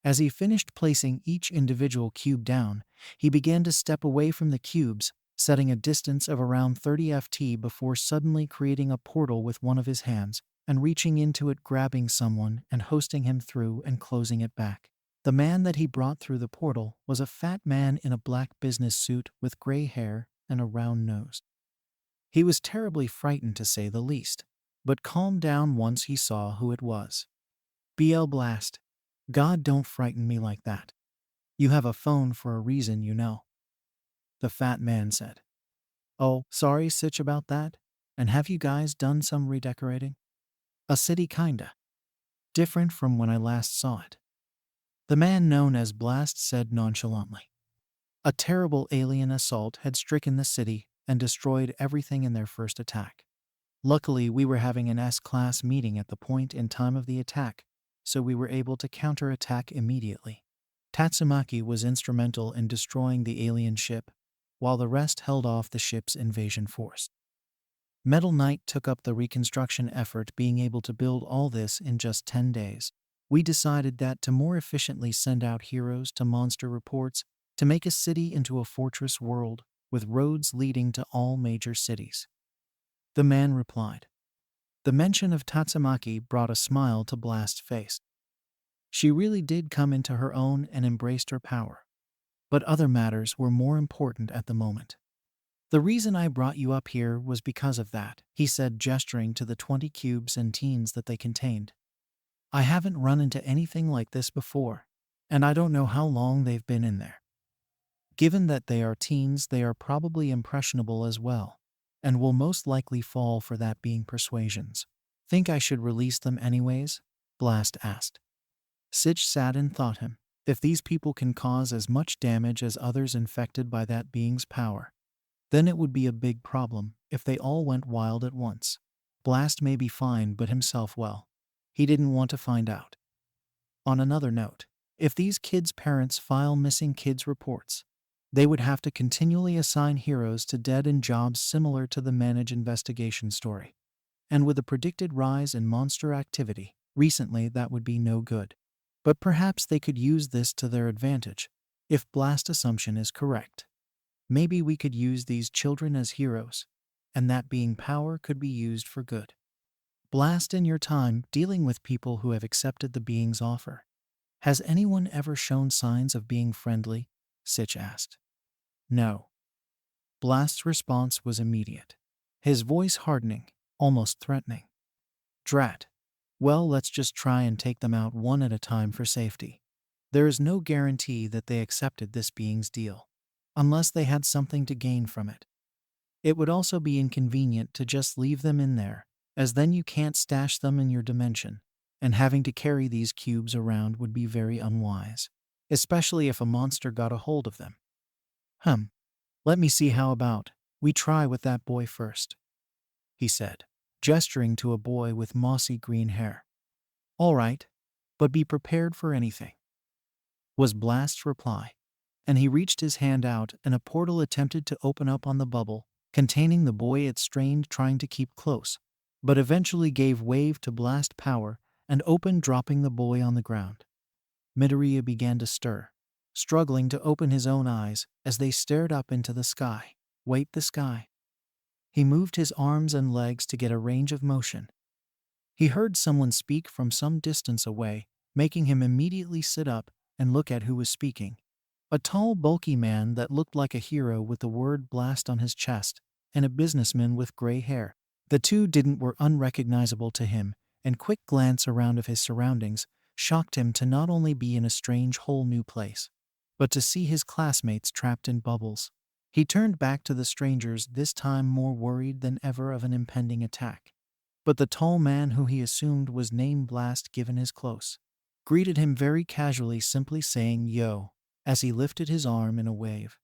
As he finished placing each individual cube down, he began to step away from the cubes, setting a distance of around 30 ft before suddenly creating a portal with one of his hands and reaching into it, grabbing someone and hosting him through and closing it back. The man that he brought through the portal was a fat man in a black business suit with gray hair and a round nose. He was terribly frightened to say the least, but calmed down once he saw who it was. BL Blast. God, don't frighten me like that. You have a phone for a reason, you know. The fat man said. Oh, sorry Sitch about that. And have you guys done some redecorating? A city kinda. Different from when I last saw it. The man known as Blast said nonchalantly. A terrible alien assault had stricken the city and destroyed everything in their first attack. Luckily, we were having an S-class meeting at the point in time of the attack, so we were able to counterattack immediately. Tatsumaki was instrumental in destroying the alien ship, while the rest held off the ship's invasion force. Metal Knight took up the reconstruction effort, being able to build all this in just 10 days. We decided that to more efficiently send out heroes to monster reports, to make a city into a fortress world with roads leading to all major cities. The man replied. The mention of Tatsumaki brought a smile to Blast's face. She really did come into her own and embraced her power. But other matters were more important at the moment. The reason I brought you up here was because of that, he said, gesturing to the 20 cubes and teens that they contained. I haven't run into anything like this before, and I don't know how long they've been in there. Given that they are teens, they are probably impressionable as well, and will most likely fall for that being persuasions. Think I should release them anyways? Blast asked. Sitch sat and thought him. If these people can cause as much damage as others infected by that being's power, then it would be a big problem if they all went wild at once. Blast may be fine, but himself, well, he didn't want to find out. On another note, if these kids' parents file missing kids reports, they would have to continually assign heroes to dead-end jobs similar to the Manage investigation story. And with a predicted rise in monster activity, recently that would be no good. But perhaps they could use this to their advantage, if Blast's assumption is correct. Maybe we could use these children as heroes, and that being power could be used for good. Blast, in your time dealing with people who have accepted the being's offer, has anyone ever shown signs of being friendly? Sitch asked. No. Blast's response was immediate, his voice hardening, almost threatening. Drat. Well, let's just try and take them out one at a time for safety. There is no guarantee that they accepted this being's deal, unless they had something to gain from it. It would also be inconvenient to just leave them in there, as then you can't stash them in your dimension, and having to carry these cubes around would be very unwise, especially if a monster got a hold of them. Let me see, how about we try with that boy first, he said, gesturing to a boy with mossy green hair. All right, but be prepared for anything, was Blast's reply, and he reached his hand out and a portal attempted to open up on the bubble containing the boy it strained trying to keep close, but eventually gave way to Blast power and opened, dropping the boy on the ground. Midoriya began to stir, struggling to open his own eyes as they stared up into the sky. Wait, the sky. He moved his arms and legs to get a range of motion. He heard someone speak from some distance away, making him immediately sit up and look at who was speaking. A tall, bulky man that looked like a hero with the word Blast on his chest, and a businessman with gray hair. The two were unrecognizable to him, and quick glance around of his surroundings shocked him to not only be in a strange whole new place, but to see his classmates trapped in bubbles. He turned back to the strangers, this time more worried than ever of an impending attack. But the tall man, who he assumed was named Blast given his close, greeted him very casually, simply saying "Yo," as he lifted his arm in a wave.